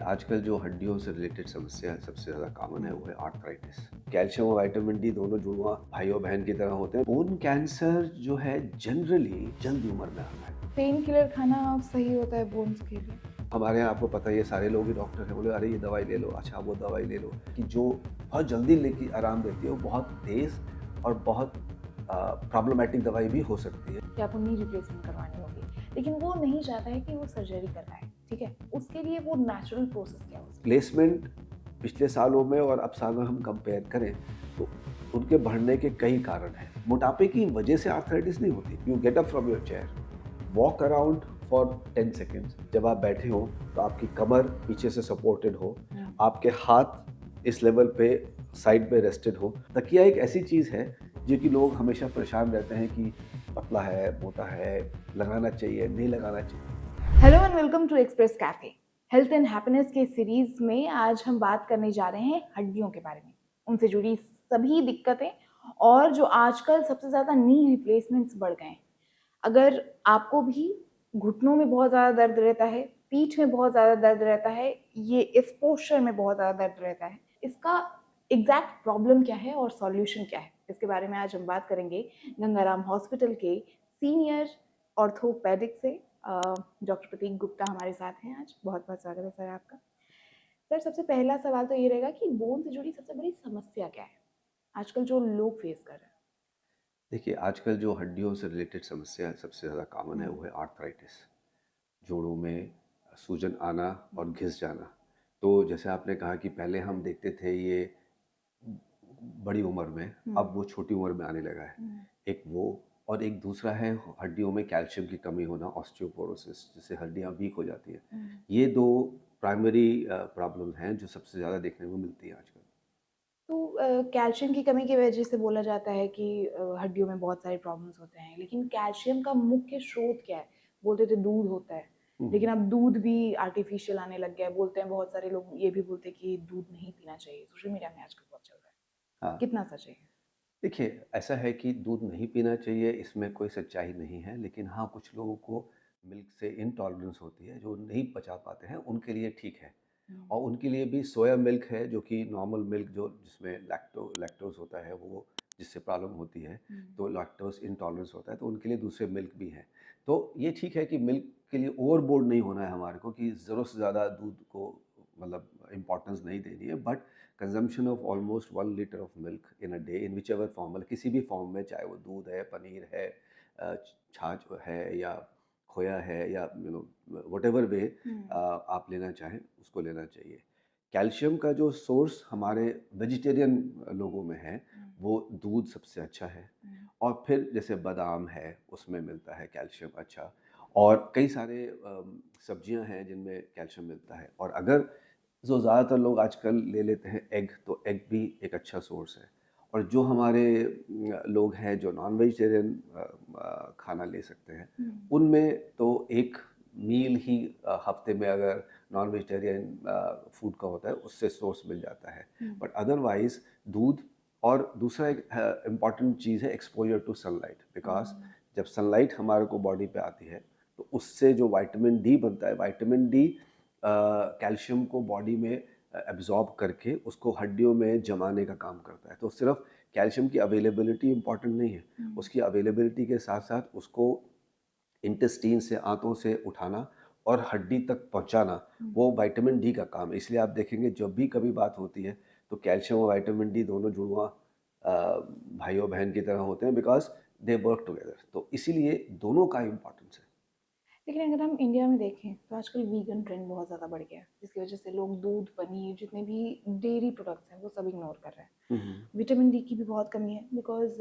आजकल जो हड्डियों से रिलेटेड समस्या सबसे ज़्यादा कॉमन है वो है आर्थराइटिस। कैल्शियम और विटामिन डी दोनों जुड़वा भाई और बहन की तरह होते हैं। बोन कैंसर जो है जनरली जल्दी उम्र में आता है। पेन किलर खाना सही होता है बोन्स के लिए। हमारे यहाँ आपको पता ही है, सारे लोग ही डॉक्टर हैं, बोले अरे ये दवाई ले लो, अच्छा वो दवाई ले लो, कि जो बहुत जल्दी लेके आराम देती है वो बहुत तेज़ और बहुत प्रॉब्लमेटिक दवाई भी हो सकती है। कि आपको नी रिप्लेसमेंट करवानी होगी, लेकिन वो नहीं चाहता है कि वो सर्जरी करवाए। ठीक है, उसके लिए वो नेचुरल प्रोसेस क्या हो सकता प्लेसमेंट पिछले सालों में और अब सालों हम कंपेयर करें तो उनके बढ़ने के कई कारण हैं। मोटापे की वजह से आर्थराइटिस नहीं होती। You get up from your chair, walk around for 10 seconds. जब आप बैठे हो तो आपकी कमर पीछे से सपोर्टेड हो, है? आपके हाथ इस लेवल पे साइड पे रेस्टेड हो। तकिया एक ऐसी चीज़ है जो कि लोग हमेशा परेशान रहते हैं कि पतला है, मोटा है, लगाना चाहिए, नहीं लगाना चाहिए। Hello and welcome to express cafe. Health and happiness के सीरीज में आज हम बात करने जा रहे हैं हड्डियों के बारे में, उनसे जुड़ी सभी दिक्कतें और जो आजकल सबसे ज़्यादा नी रिप्लेसमेंट्स बढ़ गए हैं। अगर आपको भी घुटनों में बहुत ज़्यादा दर्द रहता है, पीठ में बहुत ज़्यादा दर्द रहता है, ये इस पोस्चर में बहुत ज़्यादा दर्द रहता है, इसका एग्जैक्ट प्रॉब्लम क्या है और सॉल्यूशन क्या है, इसके बारे में आज हम बात करेंगे गंगाराम हॉस्पिटल के सीनियर ऑर्थोपेडिक से। डॉक्टर प्रतीक गुप्ता हमारे साथ हैं आज। बहुत बहुत स्वागत है सर आपका। सर, सबसे पहला सवाल तो ये रहेगा कि बोन से जुड़ी सबसे बड़ी समस्या क्या है आजकल जो लोग फेस कर रहे हैं? देखिए, आजकल जो हड्डियों से रिलेटेड समस्या सबसे ज़्यादा कॉमन है वो है आर्थराइटिस। जोड़ों में सूजन आना और घिस जाना। तो जैसे आपने कहा कि पहले हम देखते थे ये बड़ी उम्र में, अब वो छोटी उम्र में आने लगा है। एक वो, और एक दूसरा है हड्डियों में कैल्शियम की कमी होना, ऑस्टियोपोरोसिस, जिससे हड्डियाँ वीक हो जाती हैं। ये दो प्राइमरी प्रॉब्लम हैं जो सबसे ज़्यादा देखने को मिलती हैं आजकल। तो कैल्शियम की कमी की वजह से बोला जाता है कि हड्डियों में बहुत सारे प्रॉब्लम्स होते हैं, लेकिन कैल्शियम का मुख्य स्रोत क्या है? बोलते थे दूध होता है, लेकिन अब दूध भी आर्टिफिशियल आने लग गया है। बोलते हैं बहुत सारे लोग, ये भी बोलते हैं कि दूध नहीं पीना चाहिए। सोशल मीडिया में आजकल बहुत चल रहा है, हाँ, कितना सच है ये? देखिए, ऐसा है कि दूध नहीं पीना चाहिए, इसमें कोई सच्चाई नहीं है। लेकिन हाँ, कुछ लोगों को मिल्क से इंटॉलरेंस होती है, जो नहीं पचा पाते हैं, उनके लिए ठीक है। और उनके लिए भी सोया मिल्क है, जो कि नॉर्मल मिल्क जो जिसमें लैक्टोज़ होता है, वो जिससे प्रॉब्लम होती है, तो लैक्टोज़ इंटॉलरेंस होता है, तो उनके लिए दूसरे मिल्क भी हैं। तो ये ठीक है कि मिल्क के लिए ओवरबोर्ड नहीं होना है हमारे को, कि ज़रूरत से ज़्यादा दूध को मतलब इम्पोर्टेंस नहीं देनी है। But consumption of almost 1 litre of milk in a day, in whichever form, मतलब किसी भी फॉर्म में, चाहे वो दूध है, पनीर है, छाछ है, या खोया है, या व्हाटएवर वे आप लेना चाहें उसको लेना चाहिए। कैल्शियम का जो सोर्स हमारे वेजिटेरियन लोगों में है, वो दूध सबसे अच्छा है। और फिर जैसे बादाम है, उसमें मिलता है कैल्शियम अच्छा। और कई सारे सब्जियां हैं जिनमें कैल्शियम मिलता है। और अगर जो ज़्यादातर लोग आजकल ले लेते हैं एग, तो एग भी एक अच्छा सोर्स है। और जो हमारे लोग हैं जो नॉन वेजिटेरियन खाना ले सकते हैं, उनमें तो एक मील ही हफ्ते में अगर नॉन वेजिटेरियन फूड का होता है, उससे सोर्स मिल जाता है। बट अदरवाइज दूध। और दूसरा एक इम्पॉर्टेंट चीज़ है एक्सपोजर टू सनलाइट, बिकॉज जब सनलाइट हमारे को बॉडी पे आती है तो उससे जो विटामिन डी बनता है, विटामिन डी कैल्शियम को बॉडी में एब्जॉर्ब करके उसको हड्डियों में जमाने का काम करता है। तो सिर्फ कैल्शियम की अवेलेबिलिटी इम्पॉर्टेंट नहीं है, उसकी अवेलेबिलिटी के साथ साथ उसको इंटेस्टीन से, आंतों से उठाना और हड्डी तक पहुंचाना, वो विटामिन डी का काम है। इसलिए आप देखेंगे जब भी कभी बात होती है तो कैल्शियम और विटामिन डी दोनों जुड़वा भाई और बहन की तरह होते हैं, बिकॉज दे वर्क टुगेदर। तो इसीलिए दोनों का इम्पोर्टेंस है। लेकिन अगर हम इंडिया में देखें तो आजकल वीगन ट्रेंड बहुत ज़्यादा बढ़ गया है, जिसकी वजह से लोग दूध, पनीर, जितने भी डेयरी प्रोडक्ट्स हैं वो सब इग्नोर कर रहे हैं। विटामिन डी की भी बहुत कमी है, बिकॉज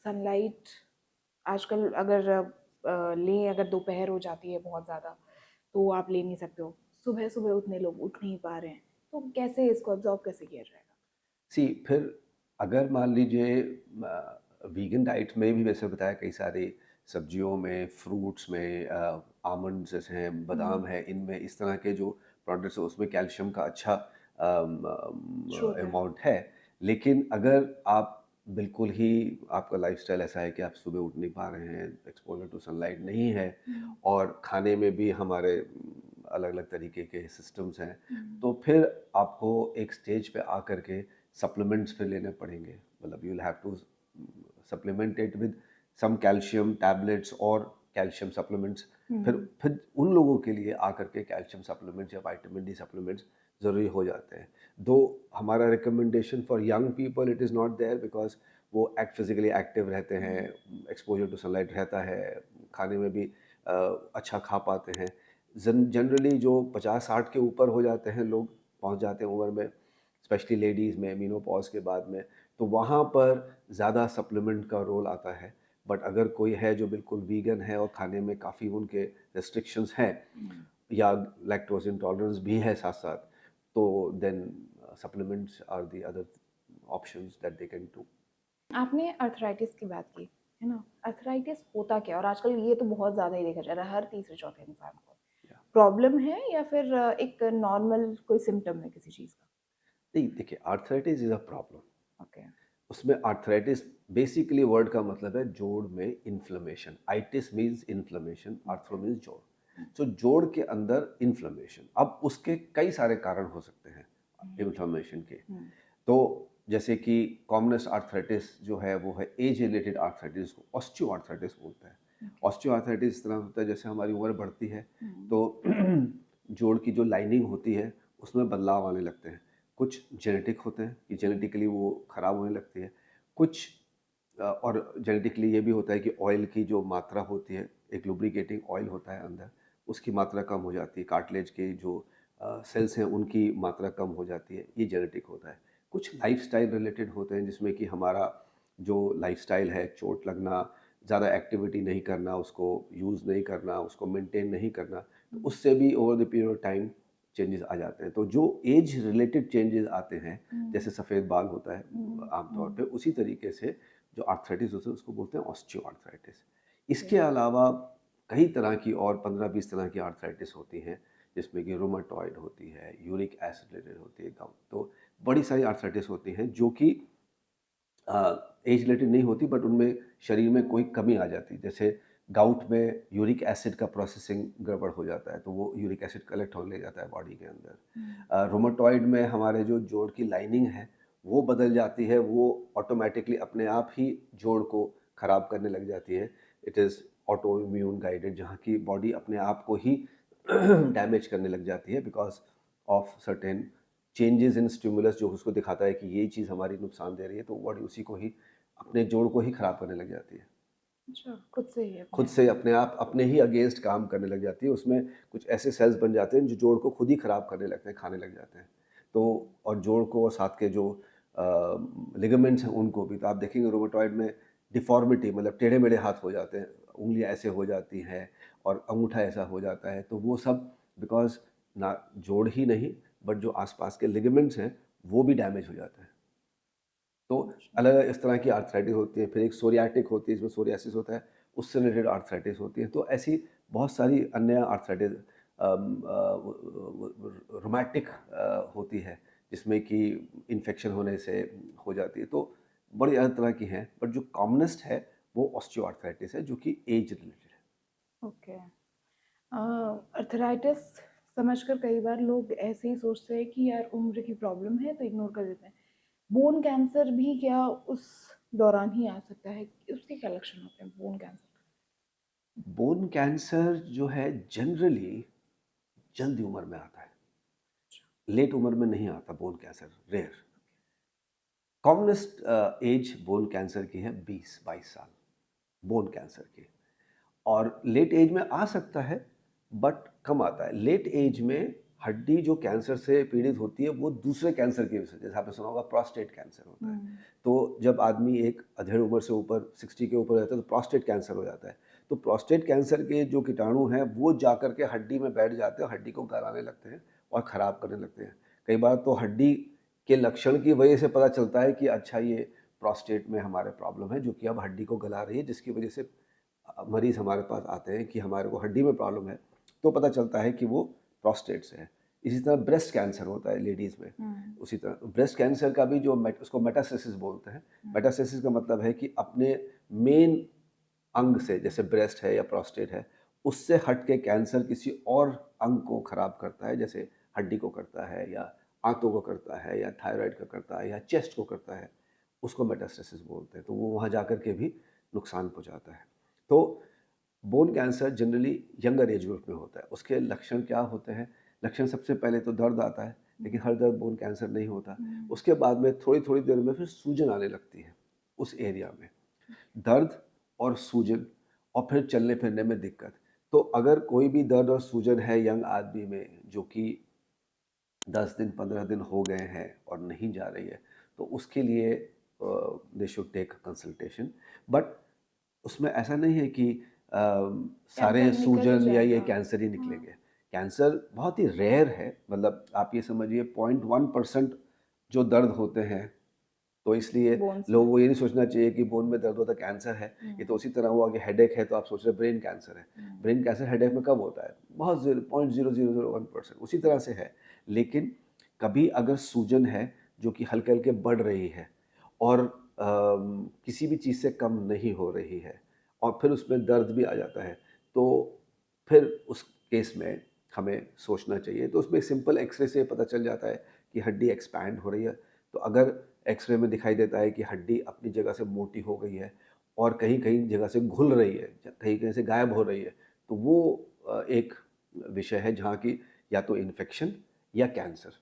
सनलाइट आजकल अगर लें, अगर दोपहर हो जाती है बहुत ज़्यादा, तो आप ले नहीं सकते हो। सुबह सुबह उतने लोग उठ नहीं पा रहे हैं, तो कैसे इसको अब्जॉर्ब कैसे किया जाएगा? सी फिर अगर मान लीजिए वीगन डाइट में भी वैसे बताया, कई सारी सब्जियों में, फ्रूट्स में, आमंड्स जैसे हैं, बादाम है, इनमें इस तरह के जो प्रोडक्ट्स हैं उसमें कैल्शियम का अच्छा स्रोत है। अमाउंट है। लेकिन अगर आप बिल्कुल ही, आपका लाइफस्टाइल ऐसा है कि आप सुबह उठ नहीं पा रहे हैं, एक्सपोजर टू सनलाइट नहीं है, और खाने में भी हमारे अलग अलग तरीके के सिस्टम्स हैं, हम्म, तो फिर आपको एक स्टेज पे आकर के सप्लीमेंट्स फिर लेने पड़ेंगे। मतलब you will have to supplement it with some calcium tablets और कैल्शियम सप्लीमेंट्स। फिर उन लोगों के लिए आकर के कैल्शियम सप्लीमेंट्स या विटामिन डी सप्लीमेंट्स ज़रूरी हो जाते हैं। दो हमारा recommendation for young people it is not there, because वो फिजिकली एक्टिव रहते हैं, एक्सपोजर टू सनलाइट रहता है, खाने में भी अच्छा खा पाते हैं। जनरली जो 50-60 के ऊपर हो जाते हैं लोग, पहुंच जाते हैं उम्र में, स्पेशली लेडीज़ में मीनोपॉज के बाद में, तो वहाँ पर ज़्यादा सप्लीमेंट का रोल आता है। बट अगर कोई है जो बिल्कुल वीगन है और खाने में काफ़ी उनके रेस्ट्रिक्शंस हैं या लैक्टोज इंटॉलरेंस भी है साथ साथ, तो then supplements are the other options that they can do. आपने अर्थराइटिस की बात की, है ना? अर्थराइटिस होता क्या है? और आजकल ये तो बहुत ज़्यादा ही देखा जा रहा है हर तीसरे चौथे इंसान को। प्रॉब्लम है या फिर एक नॉर्मल कोई सिम्पटम है किसी चीज़ का? नहीं, देखिए, arthritis is a problem. Okay. उसमें आर्थराइटिस बेसिकली वर्ड का मतलब है जोड़ में inflammation. Itis means inflammation, arthro means जोड़। सो जोड़ के अंदर इन्फ्लेमेशन, अब उसके कई सारे कारण हो सकते हैं इन्फ्लेमेशन के। तो जैसे कि कॉमनेस्ट आर्थराइटिस जो है वो है एज रिलेटेड आर्थराइटिस, को ऑस्टियो आर्थराइटिस बोलते हैं। ऑस्टियो आर्थराइटिस इस तरह होता है जैसे हमारी उम्र बढ़ती है तो जोड़ की जो लाइनिंग होती है उसमें बदलाव आने लगते हैं। कुछ जेनेटिक होते हैं कि जेनेटिकली वो ख़राब होने लगती है। कुछ और जेनेटिकली ये भी होता है कि ऑयल की जो मात्रा होती है, एक लुब्रिकेटिंग ऑयल होता है अंदर, उसकी मात्रा कम हो जाती है। कार्टिलेज के जो सेल्स हैं उनकी मात्रा कम हो जाती है, ये जेनेटिक होता है। कुछ लाइफस्टाइल रिलेटेड होते हैं जिसमें कि हमारा जो लाइफस्टाइल है, चोट लगना, ज़्यादा एक्टिविटी नहीं करना, उसको यूज़ नहीं करना, उसको मेंटेन नहीं करना, तो उससे भी over the period of time changes आ जाते हैं। तो जो एज रिलेटेड चेंजेस आते हैं, जैसे सफ़ेद बाल होता है आमतौर पे, उसी तरीके से जो आर्थराइटिस होता है उसको बोलते हैं ऑस्टियो आर्थराइटिस। इसके अलावा कई तरह की और 15-20 तरह की आर्थराइटिस होती हैं, जिसमें कि रोमाटॉइड होती है, यूरिक एसिड रिलेटेड होती है, गाउट, तो बड़ी सारी आर्थराइटिस होती हैं जो कि एज रिलेटेड नहीं होती, बट उनमें शरीर में कोई कमी आ जाती है। जैसे गाउट में यूरिक एसिड का प्रोसेसिंग गड़बड़ हो जाता है, तो वो यूरिक एसिड कलेक्ट होने लग जाता है बॉडी के अंदर। रोमाटॉइड में हमारे जो जोड़ की लाइनिंग है वो बदल जाती है, वो ऑटोमेटिकली अपने आप ही जोड़ को ख़राब करने लग जाती है। It is auto immune guided, जहाँ की बॉडी अपने आप को ही डैमेज करने लग जाती है because of certain changes in stimulus, जो उसको दिखाता है कि ये चीज़ हमारी नुकसान दे रही है, तो बॉडी उसी को ही, अपने जोड़ को ही ख़राब करने लग जाती है। अच्छा, खुद से ही खुद अपने से अपने आप अपने ही अगेंस्ट काम करने लग जाती है। उसमें कुछ ऐसे सेल्स बन जाते हैं जो जोड़ को खुद ही ख़राब करने लगते हैं, खाने लग जाते हैं। तो और जोड़ को और साथ के जो लिगामेंट्स हैं उनको भी, तो आप देखेंगे रोमेटॉइड में डिफ़ॉर्मिटी, मतलब टेढ़े-मेढ़े हाथ हो जाते हैं, उँगलियाँ ऐसे हो जाती हैं और अंगूठा ऐसा हो जाता है। तो वो सब बिकॉज़ ना जोड़ ही नहीं, बट जो आस-पास के लिगामेंट्स हैं वो भी डैमेज हो जाते हैं। तो अलग-अलग इस तरह की आर्थराइटिस होती है। फिर एक सोरियाटिक होती है, इसमें सोरियासिस होता है, उससे रिलेटेड आर्थराइटिस होती है। तो ऐसी बहुत सारी अन्य आर्थराइटिस रोमैटिक होती है, जिसमें कि इन्फेक्शन होने से हो जाती है। तो बड़ी अलग तरह की हैं, बट जो कॉमनेस्ट है वो ऑस्टियोआर्थराइटिस है, जो कि एज रिलेटेड है। ओके। अर्थराइटिस समझकर कई बार लोग ऐसे ही सोचते हैं कि यार उम्र की प्रॉब्लम है तो इग्नोर कर देते हैं। बोन कैंसर भी क्या उस दौरान ही आ सकता है? उसके क्या लक्षण होते हैं बोन कैंसर? बोन कैंसर जो है जनरली जल्दी उम्र में आता है, लेट उम्र में नहीं आता bone cancer, rare. Commonest age bone cancer की है 20-22 साल, बोन कैंसर की। और लेट एज में आ सकता है, बट कम आता है। लेट एज में हड्डी जो कैंसर से पीड़ित होती है वो दूसरे कैंसर की वजह से, जैसे आपने सुना होगा प्रोस्टेट कैंसर होता है। तो जब आदमी एक अधेड़ उम्र से ऊपर 60 के ऊपर रहता है तो प्रोस्टेट कैंसर हो जाता है। तो प्रोस्टेट कैंसर के जो कीटाणु हैं वो जाकर के हड्डी में बैठ जाते हैं, हड्डी को गलाने लगते हैं और ख़राब करने लगते हैं। कई बार तो हड्डी के लक्षण की वजह से पता चलता है कि अच्छा ये प्रोस्टेट में हमारे प्रॉब्लम है, जो कि अब हड्डी को गला रही है, जिसकी वजह से मरीज़ हमारे पास आते हैं कि हमारे को हड्डी में प्रॉब्लम है, तो पता चलता है कि वो प्रोस्टेट से है। इसी तरह ब्रेस्ट कैंसर होता है लेडीज़ में। उसी तरह ब्रेस्ट कैंसर का भी जो उसको मेटास्टेसिस बोलते हैं। मेटास्टेसिस का मतलब है कि अपने मेन अंग से, जैसे ब्रेस्ट है या प्रोस्टेट है, उससे हट के कैंसर किसी और अंग को खराब करता है, जैसे हड्डी को करता है या आंतों को करता है या थायराइड का करता है या चेस्ट को करता है, उसको मेटास्टेसिस बोलते हैं। तो वो वहाँ जाकर के भी नुकसान पहुँचाता है। तो bone cancer generally younger age group में होता है। उसके लक्षण क्या होते हैं? लक्षण सबसे पहले तो दर्द आता है, लेकिन हर दर्द बोन कैंसर नहीं होता। उसके बाद में थोड़ी-थोड़ी देर में फिर सूजन आने लगती है उस एरिया में। दर्द और सूजन और फिर चलने-फिरने में दिक्कत। तो अगर कोई भी दर्द और सूजन है यंग आदमी में जो कि 10 दिन 15 दिन हो गए हैं और नहीं जा रही है, तो उसके लिए they should take consultation. But उसमें ऐसा नहीं है कि सारे कैंसर निकल ही सूजन या ये जाएगा। कैंसर ही हाँ। निकलेंगे। कैंसर बहुत ही रेयर है, मतलब आप ये समझिए 0.1% जो दर्द होते हैं, तो इसलिए बोन्स में। लोगों को ये नहीं सोचना चाहिए कि बोन में दर्द होता है कैंसर है। ये तो उसी तरह हुआ कि हेडेक है तो आप सोच रहे हैं ब्रेन कैंसर है। ब्रेन कैंसर हेडेक में कब होता है? बहुत 0.0001% उसी तरह से है। लेकिन कभी अगर सूजन है जो कि हल्के-हल्के बढ़ रही है और किसी भी चीज़ से कम नहीं हो रही है और फिर उसमें दर्द भी आ जाता है, तो फिर उस केस में हमें सोचना चाहिए। तो उसमें सिंपल एक्स-रे से पता चल जाता है कि हड्डी एक्सपैंड हो रही है। तो अगर एक्स-रे में दिखाई देता है कि हड्डी अपनी जगह से मोटी हो गई है और कहीं-कहीं जगह से घुल रही है, कहीं-कहीं से गायब हो रही है, तो वो एक विषय है जहाँ की या तो इन्फेक्शन या कैंसर,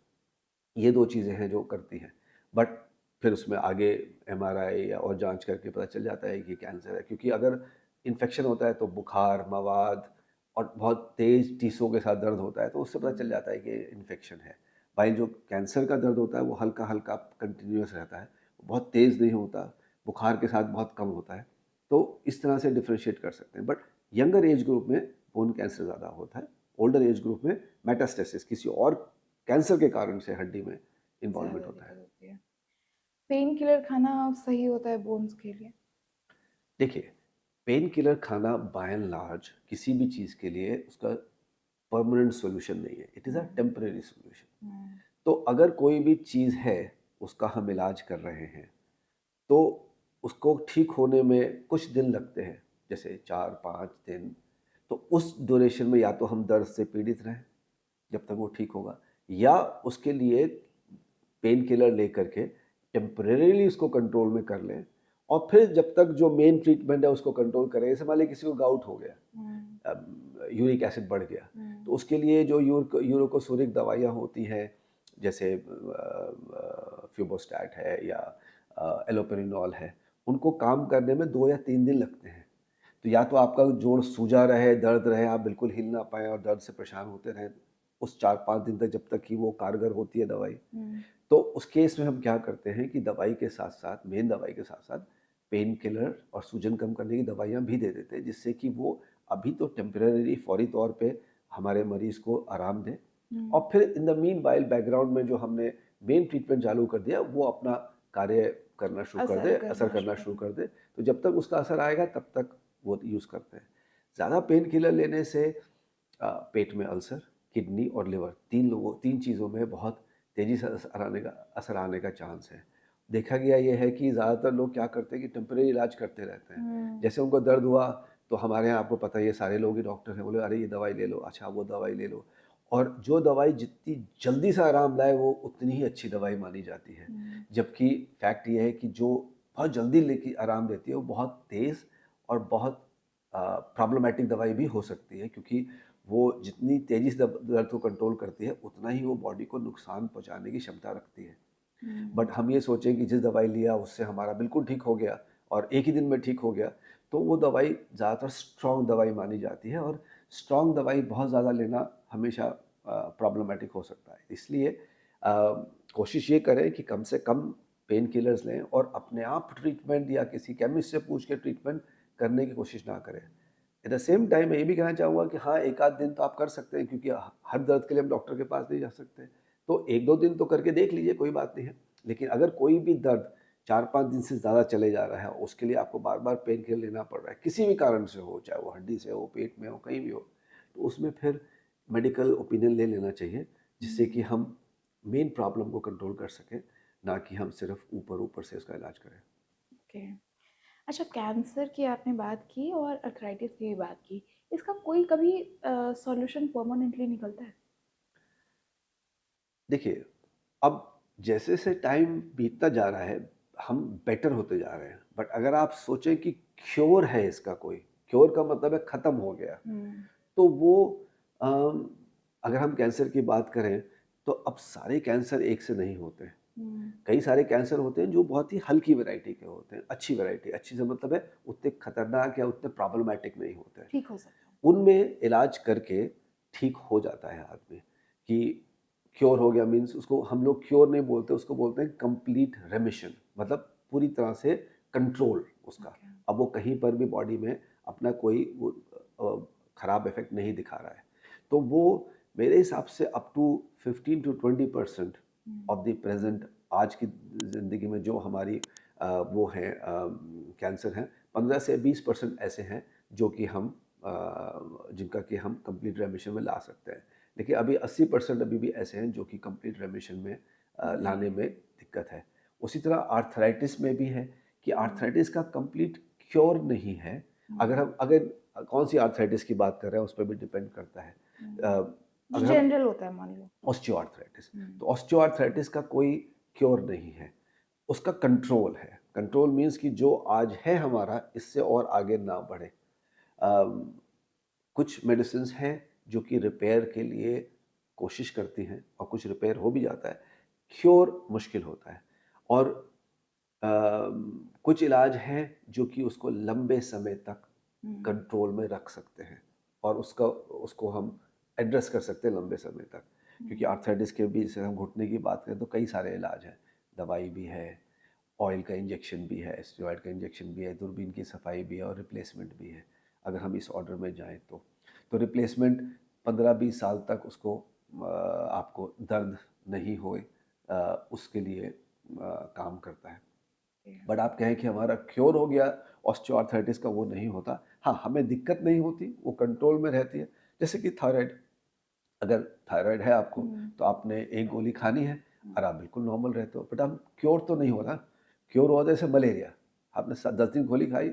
ये 2 चीज़ें हैं जो करती हैं। बट फिर उसमें आगे एमआरआई या और जाँच करके पता चल जाता है कि कैंसर है, क्योंकि अगर इन्फेक्शन होता है तो बुखार, मवाद और बहुत तेज़ टीसों के साथ दर्द होता है, तो उससे पता चल जाता है कि इन्फेक्शन है। व्हाइल जो कैंसर का दर्द होता है वो हल्का-हल्का कंटीन्यूअस रहता है, बहुत तेज़ नहीं होता, बुखार के साथ बहुत कम होता है। तो इस तरह से डिफरेंशिएट कर सकते हैं। बट यंगर एज ग्रुप में बोन कैंसर ज़्यादा होता है, ओल्डर एज ग्रुप में मेटास्टेसिस किसी और कैंसर के कारण से हड्डी में इन्वॉल्वमेंट ज़्यादा होता दिक्कत है। होती है। पेन किलर खाना सही होता है बोन्स के लिए? देखिए, पेन किलर खाना बाय एंड लार्ज किसी भी चीज़ के लिए उसका परमानेंट सॉल्यूशन नहीं है, it is a temporary solution. हुँ। तो अगर कोई भी चीज़ है, उसका हम इलाज कर रहे हैं, तो उसको ठीक होने में कुछ दिन लगते हैं, जैसे 4-5 दिन। तो उस ड्यूरेशन में या तो हम दर्द से पीड़ित रहें, जब तक वो ठीक होगा, या उसके लिए पेन किलर लेकर के टेम्परेरीली उसको कंट्रोल में कर लें और फिर जब तक जो मेन ट्रीटमेंट है उसको कंट्रोल करें। जैसे मान लें किसी को गाउट हो गया, हुँ। यूरिक एसिड बढ़ गया, तो हुँ। उसके लिए जो यूरोकोसोरिक दवाइयाँ होती हैं, जैसे फ्यूबोस्टैट है या एलोपेरिनॉल है, उनको काम करने में 2 या 3 दिन लगते हैं। तो या तो आपका जोड़ सूजा रहे, दर्द रहे, आप बिल्कुल हिल ना पाएँ और दर्द से परेशान होते रहें, उस 4-5 दिन तक जब तक कि वो कारगर होती है दवाई। हुँ। तो उस केस में हम क्या करते हैं कि दवाई के साथ-साथ, मेन दवाई के साथ-साथ पेन किलर और सूजन कम करने की दवाइयाँ भी दे देते हैं, जिससे कि वो अभी तो टेम्परेरी फौरी तौर पे हमारे मरीज़ को आराम दें हुँ। और फिर इन द मीनवाइल बैकग्राउंड में जो हमने मेन ट्रीटमेंट चालू कर दिया, वो अपना कार्य करना शुरू कर दे, असर असर करना करना शुरू शुरू करें। कर दे। तो जब तक उसका असर आएगा तब तक वो यूज़ करते हैं। ज़्यादा पेन किलर लेने से पेट में अल्सर, किडनी और लिवर 3 चीज़ों में बहुत तेज़ी से असर आने का चांस है। देखा गया ये है कि ज़्यादातर लोग क्या करते हैं कि टेम्परेरी इलाज करते रहते हैं। हुँ। जैसे उनको दर्द हुआ तो हमारे यहाँ आपको पता ही है सारे लोग ही डॉक्टर हैं, बोले अरे ये दवाई ले लो, अच्छा वो दवाई ले लो। और जो दवाई जितनी जल्दी से आराम लाए वो उतनी ही अच्छी दवाई मानी जाती है। हुँ। जबकि फैक्ट ये है कि जो बहुत जल्दी लेके आराम देती है वो बहुत तेज़ और बहुत प्रॉब्लमैटिक दवाई भी हो सकती है, क्योंकि वो जितनी तेज़ी से दर्द को कंट्रोल करती है उतना ही वो बॉडी को नुकसान पहुँचाने की क्षमता रखती है। हुँ। बट हम ये सोचें कि जिस दवाई लिया उससे हमारा बिल्कुल ठीक हो गया और एक ही दिन में ठीक हो गया, तो वो दवाई ज़्यादातर स्ट्रॉन्ग दवाई मानी जाती है और स्ट्रॉन्ग दवाई बहुत ज़्यादा लेना हमेशा प्रॉब्लमैटिक हो सकता है। इसलिए कोशिश ये करें कि कम से कम पेन किलर्स लें और अपने आप ट्रीटमेंट या किसी केमिस्ट से पूछ के ट्रीटमेंट करने की कोशिश ना करें। एट द सेम टाइम मैं ये भी कहना चाहूँगा कि हाँ, 1 आध दिन तो आप कर सकते हैं, क्योंकि हर दर्द के लिए हम डॉक्टर के पास नहीं जा सकते। तो 1-2 दिन तो करके देख लीजिए, कोई बात नहीं है। लेकिन अगर कोई भी दर्द 4-5 दिन से ज़्यादा चले जा रहा है, उसके लिए आपको बार-बार पेन किलर लेना पड़ रहा है, किसी भी कारण से हो, चाहे वो हड्डी से हो, पेट में हो, कहीं भी हो, तो उसमें फिर मेडिकल ओपिनियन ले लेना चाहिए, जिससे कि हुँ। हम मेन प्रॉब्लम को कंट्रोल कर सकें, ना कि हम सिर्फ़ ऊपर-ऊपर से उसका इलाज करें। ओके। अच्छा कैंसर की आपने बात की और आर्थराइटिस की भी बात की। इसका कोई कभी सॉल्यूशन परमानेंटली निकलता है? देखिए, अब जैसे से टाइम बीतता जा रहा है, हम बेटर होते जा रहे हैं। बट अगर आप सोचें कि क्योर है इसका कोई, क्योर का मतलब है ख़त्म हो गया। हुँ, तो वो अम, अगर हम कैंसर की बात करें, तो अब सारे कैंसर एक से नहीं होते हैं। हुँ, कई सारे कैंसर होते हैं जो बहुत ही हल्की वैरायटी के होते हैं, अच्छी वैरायटी, अच्छी से मतलब है उतने खतरनाक या उतने प्रॉब्लमैटिक नहीं होते हैं। ठीक हो सकता है। उनमें इलाज करके ठीक हो जाता है आदमी, कि क्योर हो गया मीन्स उसको हम लोग क्योर नहीं बोलते, उसको बोलते हैं कंप्लीट रेमिशन, मतलब पूरी तरह से कंट्रोल उसका। ओके। अब वो कहीं पर भी बॉडी में अपना कोई वो खराब इफ़ेक्ट नहीं दिखा रहा है। तो वो मेरे हिसाब से अप टू 15 टू 20% हुँ, ऑफ द प्रेज़ेंट आज की ज़िंदगी में जो हमारी वो हैं कैंसर हैं, 15 से 20% ऐसे हैं जो कि हम जिनका कि हम कंप्लीट रेमिशन में ला सकते हैं। लेकिन अभी 80% अभी भी ऐसे हैं जो कि कंप्लीट रेमिशन में ओके। लाने में दिक्कत है। उसी तरह आर्थराइटिस में भी है कि हुँ, आर्थराइटिस का कंप्लीट क्योर नहीं है। हुँ, अगर कौन-सी आर्थराइटिस की बात कर रहे हैं उस पे भी डिपेंड करता है। हुँ। अ, जो अगर हम जनरल होता है मान लो। ऑस्टियोआर्थराइटिस, हुँ, तो ऑस्टियोआर्थराइटिस का कोई क्योर नहीं है, उसका कंट्रोल है। कंट्रोल मीन्स कि जो आज है हमारा इससे और आगे ना बढ़े। अम, कुछ मेडिसिन्स हैं जो कि रिपेयर के लिए कोशिश करती हैं और कुछ रिपेयर हो भी जाता है। क्योर मुश्किल होता है। और कुछ इलाज हैं जो कि उसको लंबे समय तक हुँ, कंट्रोल में रख सकते हैं और उसको हम एड्रेस कर सकते हैं लंबे समय तक। क्योंकि हुँ, आर्थराइटिस के भी जैसे हम घुटने की बात करें तो कई सारे इलाज हैं। दवाई भी है, ऑयल का इंजेक्शन भी है, स्टेरॉइड का इंजेक्शन भी है, दूरबीन की सफाई भी है और रिप्लेसमेंट भी है, अगर हम इस ऑर्डर में जाएँ तो। तो रिप्लेसमेंट 15-20 साल तक उसको आपको दर्द नहीं होए उसके लिए काम करता है। ओके। बट आप कहें कि हमारा क्योर हो गया ऑस्टियोआर्थराइटिस का, वो नहीं होता। हाँ, हमें दिक्कत नहीं होती, वो कंट्रोल में रहती है। जैसे कि थायराइड, अगर थायराइड है आपको, हुँ, तो आपने एक गोली खानी है हुँ, और आप बिल्कुल नॉर्मल रहते हो। बट हम क्योर तो नहीं हो ना, क्योर हुआ जैसे मलेरिया, आपने 10 दिन गोली खाई,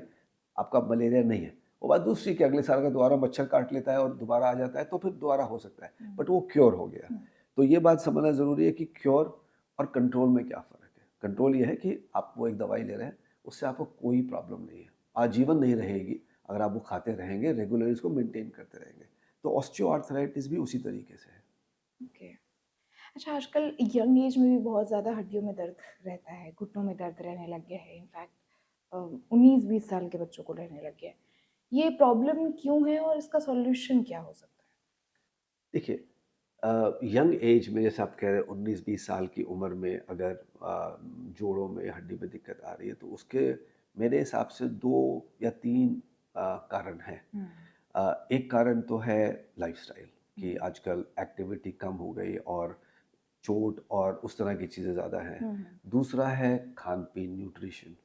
आपका मलेरिया नहीं है। वो बात दूसरी कि अगले साल का दोबारा मच्छर काट लेता है और दोबारा आ जाता है, तो फिर दोबारा हो सकता है, हुँ, बट वो क्योर हो गया। हुँ, तो ये बात समझना ज़रूरी है कि क्योर और कंट्रोल में क्या फ़र्क है। कंट्रोल ये है कि आप वो एक दवाई ले रहे हैं, उससे आपको कोई प्रॉब्लम नहीं है, आजीवन नहीं रहेगी, अगर आप वो खाते रहेंगे, रेगुलरली उसको मेंटेन करते रहेंगे। तो ऑस्टियोआर्थराइटिस भी उसी तरीके से है। ओके। अच्छा, आजकल यंग एज में भी बहुत ज़्यादा हड्डियों में दर्द रहता है, घुटनों में दर्द रहने लग गया है। इनफैक्ट 19-20 साल के बच्चों को रहने लग गया है। ये प्रॉब्लम क्यों है और इसका सॉल्यूशन क्या हो सकता है? देखिए, यंग एज में जैसे आप कह रहे हैं 19-20 साल की उम्र में अगर जोड़ों में हड्डी में दिक्कत आ रही है तो उसके मेरे हिसाब से 2 या 3 कारण हैं। हुँ, एक कारण तो है लाइफ़स्टाइल, कि हुँ, आजकल एक्टिविटी कम हो गई और चोट और उस तरह की चीज़ें ज़्यादा हैं। हुँ, हुँ, दूसरा है खान-पीन, न्यूट्रिशन,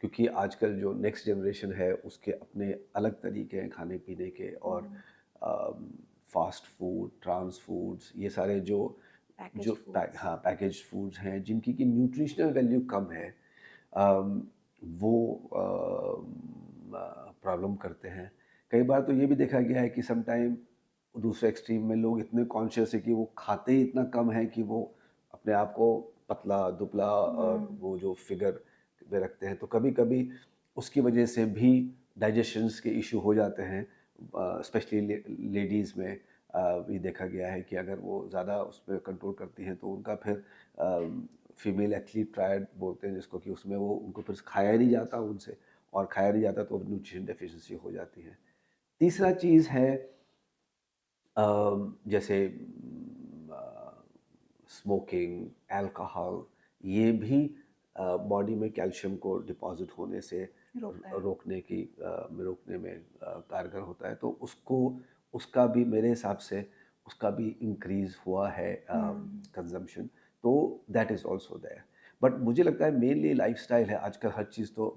क्योंकि आजकल जो नेक्स्ट जनरेशन है उसके अपने अलग तरीके हैं खाने-पीने के और हुँ, फ़ास्ट फूड, ट्रांस फूड्स, ये सारे जो जो पैकेज्ड फूड्स। पैकेज्ड फूड्स हैं जिनकी कि न्यूट्रिशनल वैल्यू कम है, अम, वो प्रॉब्लम करते हैं। कई बार तो ये भी देखा गया है कि सम टाइम दूसरे एक्सट्रीम में लोग इतने कॉन्शियस है कि वो खाते ही इतना कम है कि वो अपने आप को पतला, दुबला और हुँ, वो जो फिगर में रखते हैं। तो कभी-कभी उसकी वजह से भी डाइजेशंस के इश्यू हो जाते हैं, स्पेशली लेडीज़ में। ये देखा गया है कि अगर वो ज़्यादा उस पे कंट्रोल करती हैं तो उनका फिर फीमेल एथलीट ट्रायड बोलते हैं जिसको, कि उसमें वो उनको फिर खाया ही नहीं जाता उनसे, और खाया नहीं जाता तो न्यूट्रिशन डेफिशिएंसी हो जाती है। तीसरा चीज़ है जैसे स्मोकिंग, अल्कोहल, ये भी बॉडी में कैल्शियम को डिपॉज़िट होने से रोकता है। रोकने में कारगर होता है। तो उसको उसका भी मेरे हिसाब से उसका भी इंक्रीज़ हुआ है हुँ, कंज़म्पशन, तो that is also there. But मुझे लगता है मेनली लाइफ़स्टाइल है। आजकल हर चीज़ तो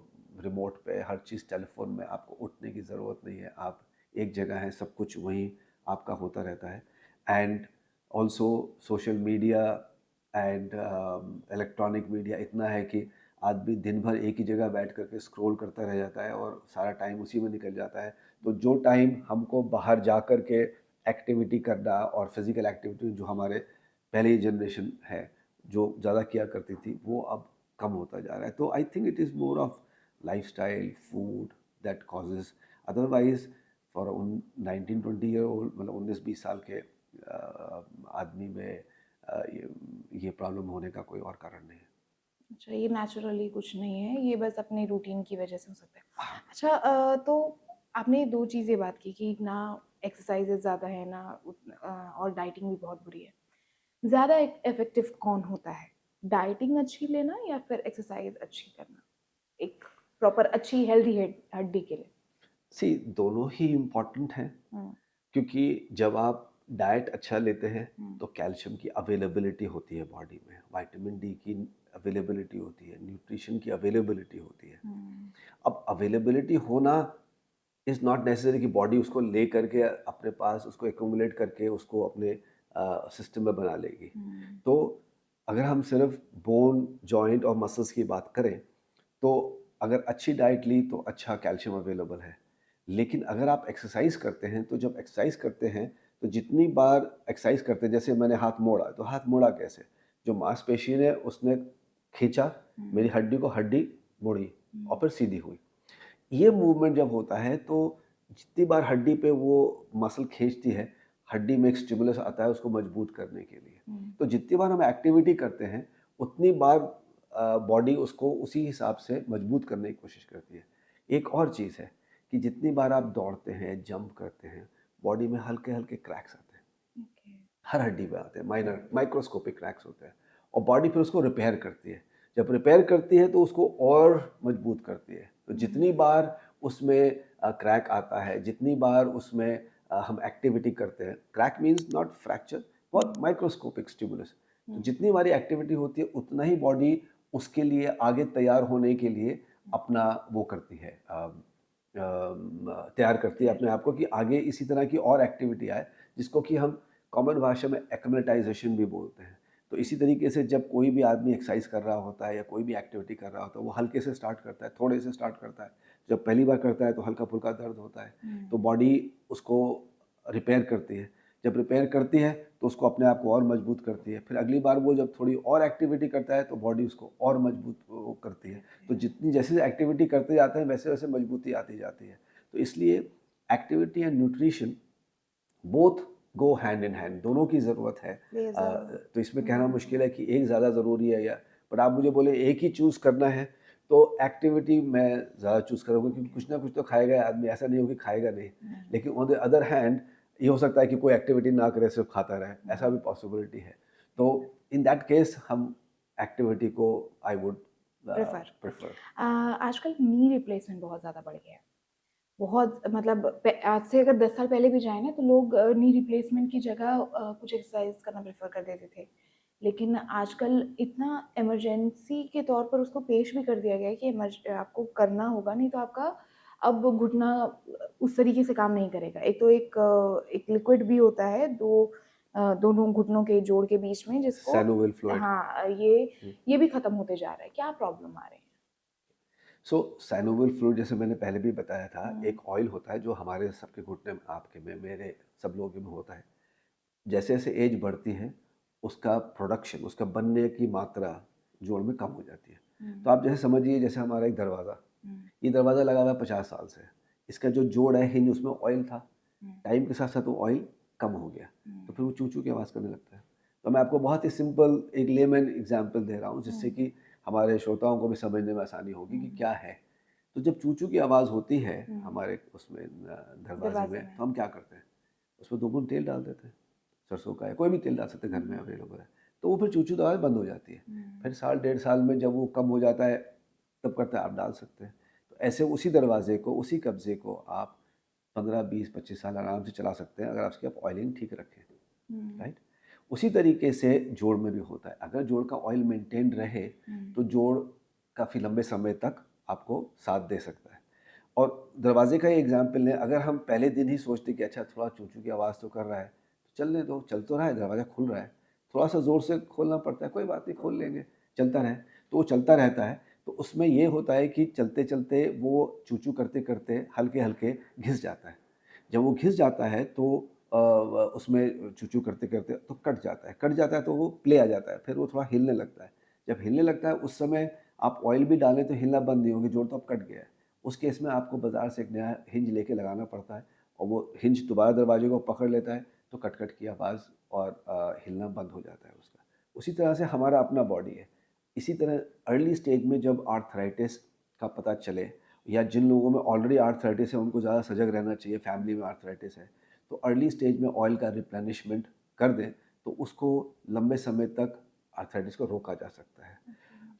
रिमोट पे, हर चीज़ टेलीफ़ोन में, आपको उठने की ज़रूरत नहीं है। आप एक जगह हैं, सब कुछ वहीं आपका होता रहता है। And also social media and electronic media इतना है कि आदमी दिन भर एक ही जगह बैठ कर के स्क्रॉल करता रह जाता है और सारा टाइम उसी में निकल जाता है। तो जो टाइम हमको बाहर जा कर के एक्टिविटी करना और फिजिकल एक्टिविटी जो हमारे पहले जनरेशन है जो ज़्यादा किया करती थी वो अब कम होता जा रहा है। तो I think it is more of lifestyle food that causes. Otherwise for उन 19-20 ईयर ओल्ड मतलब 19-20 साल के आदमी में ये प्रॉब्लम होने का कोई और कारण नहीं है। अच्छा, ये नेचुरली कुछ नहीं है, ये बस अपने रूटीन की वजह से हो सकता है। अच्छा, तो आपने 2 चीज़ें बात की कि ना एक्सरसाइज़ेज़ ज़्यादा है ना और डाइटिंग भी बहुत बुरी है। ज़्यादा इफ़ेक्टिव कौन होता है? डाइटिंग अच्छी लेना या फिर एक्सरसाइज़ अच्छी करना? एक प्रॉपर अच्छी हेल्दी हड्डी के लिए? सी दोनों ही इम्पोर्टेंट हैं हुँ, क्योंकि जब आप डाइट अच्छा लेते हैं हुँ, तो कैल्शियम की अवेलेबिलिटी होती है बॉडी में, विटामिन डी की अवेलेबिलिटी होती है, न्यूट्रिशन की अवेलेबिलिटी होती है। हुँ, अब अवेलेबिलिटी होना इज़ नॉट नेसेसरी कि बॉडी उसको ले करके अपने पास उसको एक्यूमुलेट करके उसको अपने सिस्टम में बना लेगी। हुँ, तो अगर हम सिर्फ बोन जॉइंट और मसल्स की बात करें तो अगर अच्छी डाइट ली तो अच्छा कैल्शियम अवेलेबल है। लेकिन अगर आप एक्सरसाइज करते हैं तो जब एक्सरसाइज करते हैं तो जितनी बार एक्सरसाइज करते हैं जैसे मैंने हाथ मोड़ा तो हाथ मोड़ा कैसे, जो मांसपेशी ने उसने खींचा, हुँ, मेरी हड्डी को हड्डी मुड़ी और हुँ, फिर सीधी हुई। ये मूवमेंट जब होता है तो जितनी बार हड्डी पे वो मसल खींचती है, हड्डी में एक स्टिमुलस आता है उसको मजबूत करने के लिए। हुँ, तो जितनी बार हम एक्टिविटी करते हैं उतनी बार बॉडी उसको उसी हिसाब से मजबूत करने की कोशिश करती है। एक और चीज़ है कि जितनी बार आप दौड़ते हैं, जंप करते हैं, बॉडी में हल्के-हल्के क्रैक्स आते हैं। ओके, हर हड्डी पे आते हैं, माइनर माइक्रोस्कोपिक क्रैक्स होते हैं और बॉडी फिर उसको रिपेयर करती है। जब रिपेयर करती है तो उसको और मजबूत करती है। तो हुँ, जितनी बार उसमें क्रैक आता है, जितनी बार उसमें हम एक्टिविटी करते हैं, क्रैक मीन्स नॉट फ्रैक्चर, बहुत हुँ, माइक्रोस्कोपिक स्टिमुलस। तो हुँ, जितनी बारी एक्टिविटी होती है उतना ही बॉडी उसके लिए आगे तैयार होने के लिए अपना वो करती है, तैयार करती है तैयार अपने आप को कि आगे इसी तरह की और एक्टिविटी आए, जिसको कि हम कॉमन भाषा में एक्लिमेटाइजेशन भी बोलते हैं। तो इसी तरीके से जब कोई भी आदमी एक्सरसाइज कर रहा होता है या कोई भी एक्टिविटी कर रहा होता है, वो हल्के से स्टार्ट करता है, थोड़े से स्टार्ट करता है। जब पहली बार करता है तो हल्का-फुल्का दर्द होता है, हुँ, तो बॉडी उसको रिपेयर करती है। जब रिपेयर करती है तो उसको अपने आप को और मजबूत करती है। फिर अगली बार वो जब थोड़ी और एक्टिविटी करता है तो बॉडी उसको और मजबूत वो करती है। करते तो हैं। जितनी जैसे एक्टिविटी करते जाते हैं वैसे-वैसे मजबूती आती जाती है। तो इसलिए activity and nutrition both go hand in hand, दोनों की ज़रूरत है। बेज़ा तो इसमें कहना हुँ, मुश्किल है कि एक ज़्यादा ज़रूरी है या, पर आप मुझे बोले एक ही चूज़ करना है तो एक्टिविटी मैं ज़्यादा चूज़ करूँगा क्योंकि ओके, कुछ ना कुछ तो खाएगा ही आदमी, ऐसा नहीं हो कि खाएगा नहीं। नहीं, लेकिन ऑन द अदर हैंड ये हो सकता है कि कोई एक्टिविटी ना करे सिर्फ खाता रहे, ऐसा हुँ, भी पॉसिबिलिटी है। तो इन दैट केस हम एक्टिविटी को आई वुड प्रेफ़र। प्रेफर। आजकल नी रिप्लेसमेंट बहुत ज़्यादा बढ़ गया है। बहुत मतलब आज से अगर 10 साल पहले भी जाएँ ना तो लोग नी रिप्लेसमेंट की जगह कुछ एक्सरसाइज़ करना प्रेफ़र कर देते थे। लेकिन आजकल इतना इमरजेंसी के तौर पर उसको पेश भी कर दिया गया है कि आपको करना होगा, नहीं तो आपका अब घुटना उस तरीके से काम नहीं करेगा। एक तो एक लिक्विड भी होता है दोनों घुटनों के जोड़ के बीच में जिसको सैनोविल फ्लूइड। हाँ, ये भी खत्म होते जा रहा है। क्या प्रॉब्लम आ रहे हैं? सो सैनोविल फ्लूइड जैसे मैंने पहले भी बताया था, हुँ, एक ऑयल होता है जो हमारे सबके घुटने में, आपके में, मेरे, सब लोगों में होता है। जैसे-जैसे एज बढ़ती है, उसका प्रोडक्शन, उसका बनने की मात्रा जोड़ में कम हो जाती है। हुँ, तो आप जैसे समझिए जैसे हमारा एक दरवाज़ा, हुँ, ये दरवाज़ा लगा हुआ है 50 साल से। इसका जो जोड़ है हिंज, उसमें ऑयल था। हुँ, टाइम के साथ-साथ वो ऑयल कम हो गया, तो हुँ, फिर वो चू-चू की आवाज़ करने लगता है। तो मैं आपको बहुत ही सिंपल एक लेमैन एग्ज़ाम्पल दे रहा हूँ जिससे हुँ, कि हमारे श्रोताओं को भी समझने में आसानी होगी कि हुँ, क्या है। तो जब चू-चू की आवाज़ होती है हुँ, हमारे उसमें दरवाज़े दरवाज़े में, में। तो हम क्या करते हैं? उसमें 2 बूंद तेल डाल देते हैं। सरसों का या कोई भी तेल डाल सकते हैं, घर में हुँ, अवेलेबल है। तो वो फिर चू-चू दवाई बंद हो जाती है। हुँ, फिर साल डेढ़ साल में जब वो कम हो जाता है, तब करता है आप डाल सकते हैं। तो ऐसे उसी दरवाज़े को, उसी कब्ज़े को आप 15, 20, 25 साल आराम से चला सकते हैं अगर उसकी आप ऑयलिंग ठीक रखें, हुँ, राइट? उसी तरीके से जोड़ में भी होता है। अगर जोड़ का ऑयल मेंटेन रहे, हुँ, तो जोड़ काफ़ी लंबे समय तक आपको साथ दे सकता है। और दरवाज़े का ही एग्ज़ाम्पल लें, अगर हम पहले दिन ही सोचते कि अच्छा थोड़ा चूँ-चूँ की आवाज़ तो कर रहा है, तो चलने दो, चल तो रहा है, दरवाज़ा खुल रहा है। थोड़ा-सा ज़ोर से खोलना पड़ता है, कोई बात नहीं खोल लेंगे, चलता रहे। तो वो चलता रहता है, तो उसमें ये होता है कि चलते-चलते वो चू-चू करते-करते हल्के-हल्के घिस जाता है। जब वो घिस जाता है तो उसमें चू-चू करते-करते तो कट जाता है तो वो प्ले आ जाता है, फिर वो थोड़ा हिलने लगता है। जब हिलने लगता है उस समय आप ऑयल भी डालें तो हिलना बंद नहीं होगी, जोड़ तो अब कट गया है। उस केस में आपको बाज़ार से एक नया हिंज लेके लगाना पड़ता है और वो हिंज दोबारा दरवाजे को पकड़ लेता है तो कट-कट की आवाज़ और हिलना बंद हो जाता है उसका। उसी तरह से हमारा अपना बॉडी है। इसी तरह अर्ली स्टेज में जब आर्थराइटिस का पता चले या जिन लोगों में ऑलरेडी आर्थराइटिस है उनको ज़्यादा सजग रहना चाहिए, फैमिली में आर्थराइटिस है, तो अर्ली स्टेज में ऑयल का रिप्लेनिशमेंट कर दें तो उसको लंबे समय तक आर्थराइटिस को रोका जा सकता है।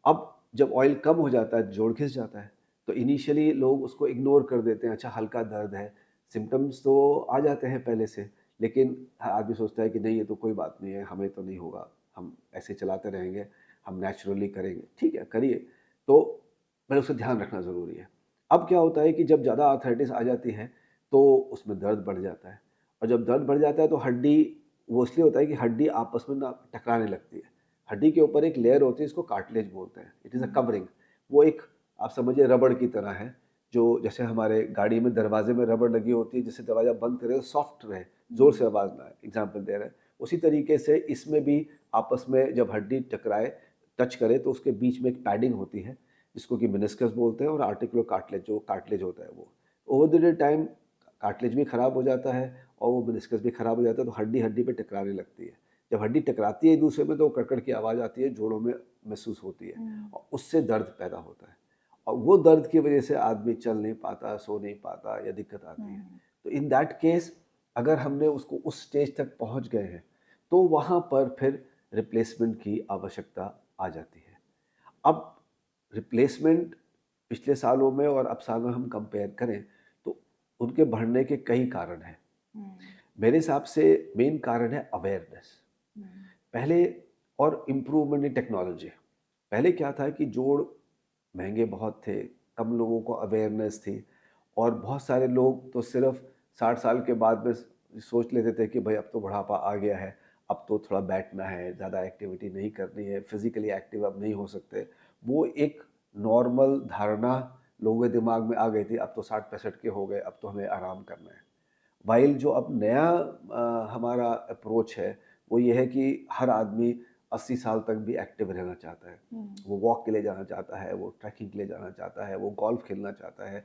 अब जब ऑयल कम हो जाता है, जोड़ घिस जाता है, तो इनिशियली लोग उसको इग्नोर कर देते हैं, अच्छा हल्का दर्द है, सिम्पटम्स तो आ जाते हैं पहले से, लेकिन आदमी सोचता है कि नहीं ये तो कोई बात नहीं है, हमें तो नहीं होगा, हम ऐसे चलाते रहेंगे, हम नेचुरली करेंगे, ठीक है करिए। तो पहले उसका ध्यान रखना ज़रूरी है। अब क्या होता है कि जब ज़्यादा आर्थराइटिस आ जाती है, तो उसमें दर्द बढ़ जाता है और जब दर्द बढ़ जाता है तो हड्डी, वो इसलिए होता है कि हड्डी आपस में ना टकराने लगती है। हड्डी के ऊपर एक लेयर होती है, इसको कार्टिलेज बोलते हैं, इट इज़ अ कवरिंग। वो एक आप समझिए रबड़ की तरह है, जो जैसे हमारे गाड़ी में दरवाजे में रबड़ लगी होती है, जिससे दरवाज़ा बंद करें तो सॉफ्ट रहे, ज़ोर से आवाज़ ना आए, एग्जाम्पल दे रहे हैं। उसी तरीके से इसमें भी आपस में जब हड्डी टकराए, टच करे, तो उसके बीच में एक पैडिंग होती है, जिसको कि मेनिस्कस बोलते हैं, और आर्टिकुलर कार्टिलेज, जो कार्टिलेज होता है वो। ओवर द टाइम कार्टिलेज भी ख़राब हो जाता है और वो मेनिस्कस भी ख़राब हो जाता है, तो हड्डी हड्डी पे टकराने लगती है। जब हड्डी टकराती है एक दूसरे में तो कड़कड़ की आवाज़ आती है, जोड़ों में महसूस होती है और उससे दर्द पैदा होता है और वो दर्द की वजह से आदमी चल नहीं पाता, सो नहीं पाता या दिक्कत आती है। तो इन दैट केस अगर हमने उसको उस स्टेज तक पहुंच गए हैं तो वहाँ पर फिर रिप्लेसमेंट की आवश्यकता आ जाती है। अब रिप्लेसमेंट पिछले सालों में और अब सालों में हम कंपेयर करें तो उनके बढ़ने के कई कारण हैं। मेरे हिसाब से मेन कारण है अवेयरनेस। पहले और इम्प्रूवमेंट इन टेक्नोलॉजी। पहले क्या था कि जोड़ महंगे बहुत थे, कम लोगों को अवेयरनेस थी और बहुत सारे लोग तो सिर्फ 60 साल के बाद में सोच लेते थे कि भाई अब तो बुढ़ापा आ गया है, अब तो थोड़ा बैठना है, ज़्यादा एक्टिविटी नहीं करनी है, फिजिकली एक्टिव अब नहीं हो सकते। वो एक नॉर्मल धारणा लोगों के दिमाग में आ गई थी, अब तो 60-65 के हो गए, अब तो हमें आराम करना है। वाइल जो अब नया हमारा अप्रोच है वो ये है कि हर आदमी 80 साल तक भी एक्टिव रहना चाहता है। वो वॉक के लिए जाना चाहता है, वो ट्रैकिंग के लिए जाना चाहता है, वो गोल्फ खेलना चाहता है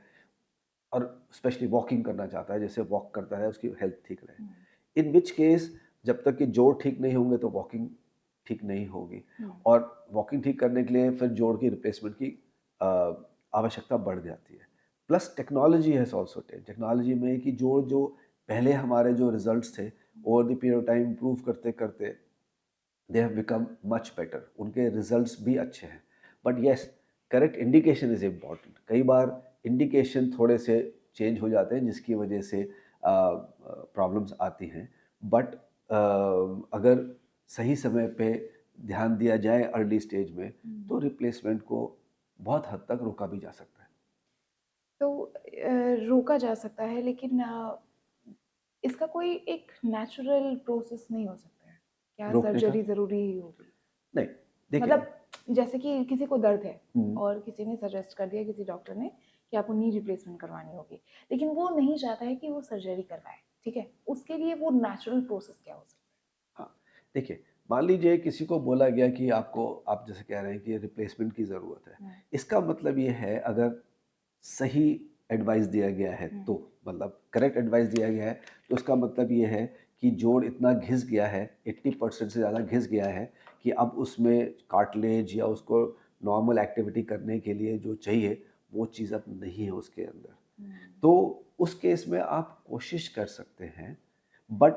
और स्पेशली वॉकिंग करना चाहता है, जैसे वॉक करता है उसकी हेल्थ ठीक रहे। इन विच केस जब तक कि जोड़ ठीक नहीं होंगे तो वॉकिंग ठीक नहीं होगी और वॉकिंग ठीक करने के लिए फिर जोड़ की रिप्लेसमेंट की अ, आवश्यकता बढ़ जाती है। Plus technology has also technology में कि जोड़ जो पहले हमारे जो रिजल्ट्स थे over the period of time improve करते करते they have become much better, उनके रिजल्ट्स भी अच्छे हैं। But yes, correct indication is important. कई बार इंडिकेशन थोड़े से चेंज हो जाते हैं जिसकी वजह से प्रॉब्लम्स आती हैं। बट अगर सही समय पे ध्यान दिया जाए अर्ली स्टेज में तो रिप्लेसमेंट को बहुत हद तक रोका भी जा सकता है। तो रोका जा सकता है लेकिन इसका कोई एक नेचुरल प्रोसेस नहीं हो सकता है? क्या रोकने का सर्जरी ज़रूरी ही होगी? नहीं, देखिए। मतलब जैसे कि किसी को दर्द है हम्म, और किसी ने सजेस्ट कर दिया किसी डॉक्टर ने कि आपको नी रिप्लेसमेंट करवानी होगी, लेकिन वो नहीं चाहता है कि वो सर्जरी करवाए, ठीक है? उसके लिए वो नेचुरल प्रोसेस क्या हो सकता हाँ, देखिए, मान लीजिए किसी को बोला गया कि आपको, आप जैसे कह रहे हैं कि रिप्लेसमेंट की ज़रूरत है। है? इसका मतलब ये है अगर सही एडवाइस दिया गया है तो, मतलब करेक्ट एडवाइस दिया गया है तो उसका मतलब ये है कि जोड़ इतना घिस गया है, 80% से ज़्यादा घिस गया है कि अब उसमें कार्टिलेज या उसको नॉर्मल एक्टिविटी करने के लिए जो चाहिए वो चीज़ अब नहीं है उसके अंदर। तो उस केस में आप कोशिश कर सकते हैं, बट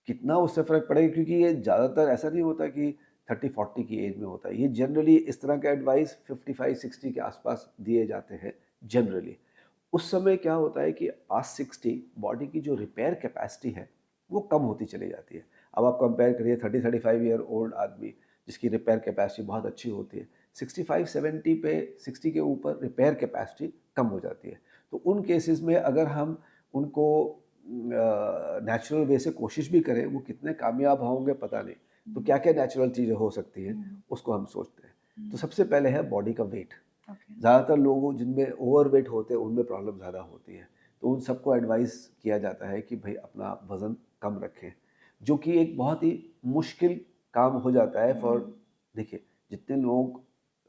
कितना उससे फ़र्क पड़ेगा, क्योंकि ये ज़्यादातर ऐसा नहीं होता कि 30-40 की एज में होता है। ये जनरली इस तरह का एडवाइस 55-60 के आसपास दिए जाते हैं जनरली। उस समय क्या होता है कि पास्ट 60 बॉडी की जो रिपेयर कैपेसिटी है वो कम होती चली जाती है। अब आप कंपेयर करिए 30-35 ईयर ओल्ड आदमी जिसकी रिपेयर कैपेसिटी बहुत अच्छी होती है, 65-70 पे, 60 के ऊपर रिपेयर कैपेसिटी कम हो जाती है। तो उन केसेस में अगर हम उनको नेचुरल वे से कोशिश भी करें, वो कितने कामयाब होंगे पता नहीं। तो क्या क्या नेचुरल चीज़ें हो सकती हैं उसको हम सोचते हैं। तो सबसे पहले है बॉडी का वेट। ओके। ज़्यादातर लोगों जिनमें ओवरवेट होते हैं उनमें प्रॉब्लम ज़्यादा होती है। तो उन सबको एडवाइस किया जाता है कि भाई अपना वज़न कम रखें, जो कि एक बहुत ही मुश्किल काम हो जाता है फॉर, देखिए जितने लोग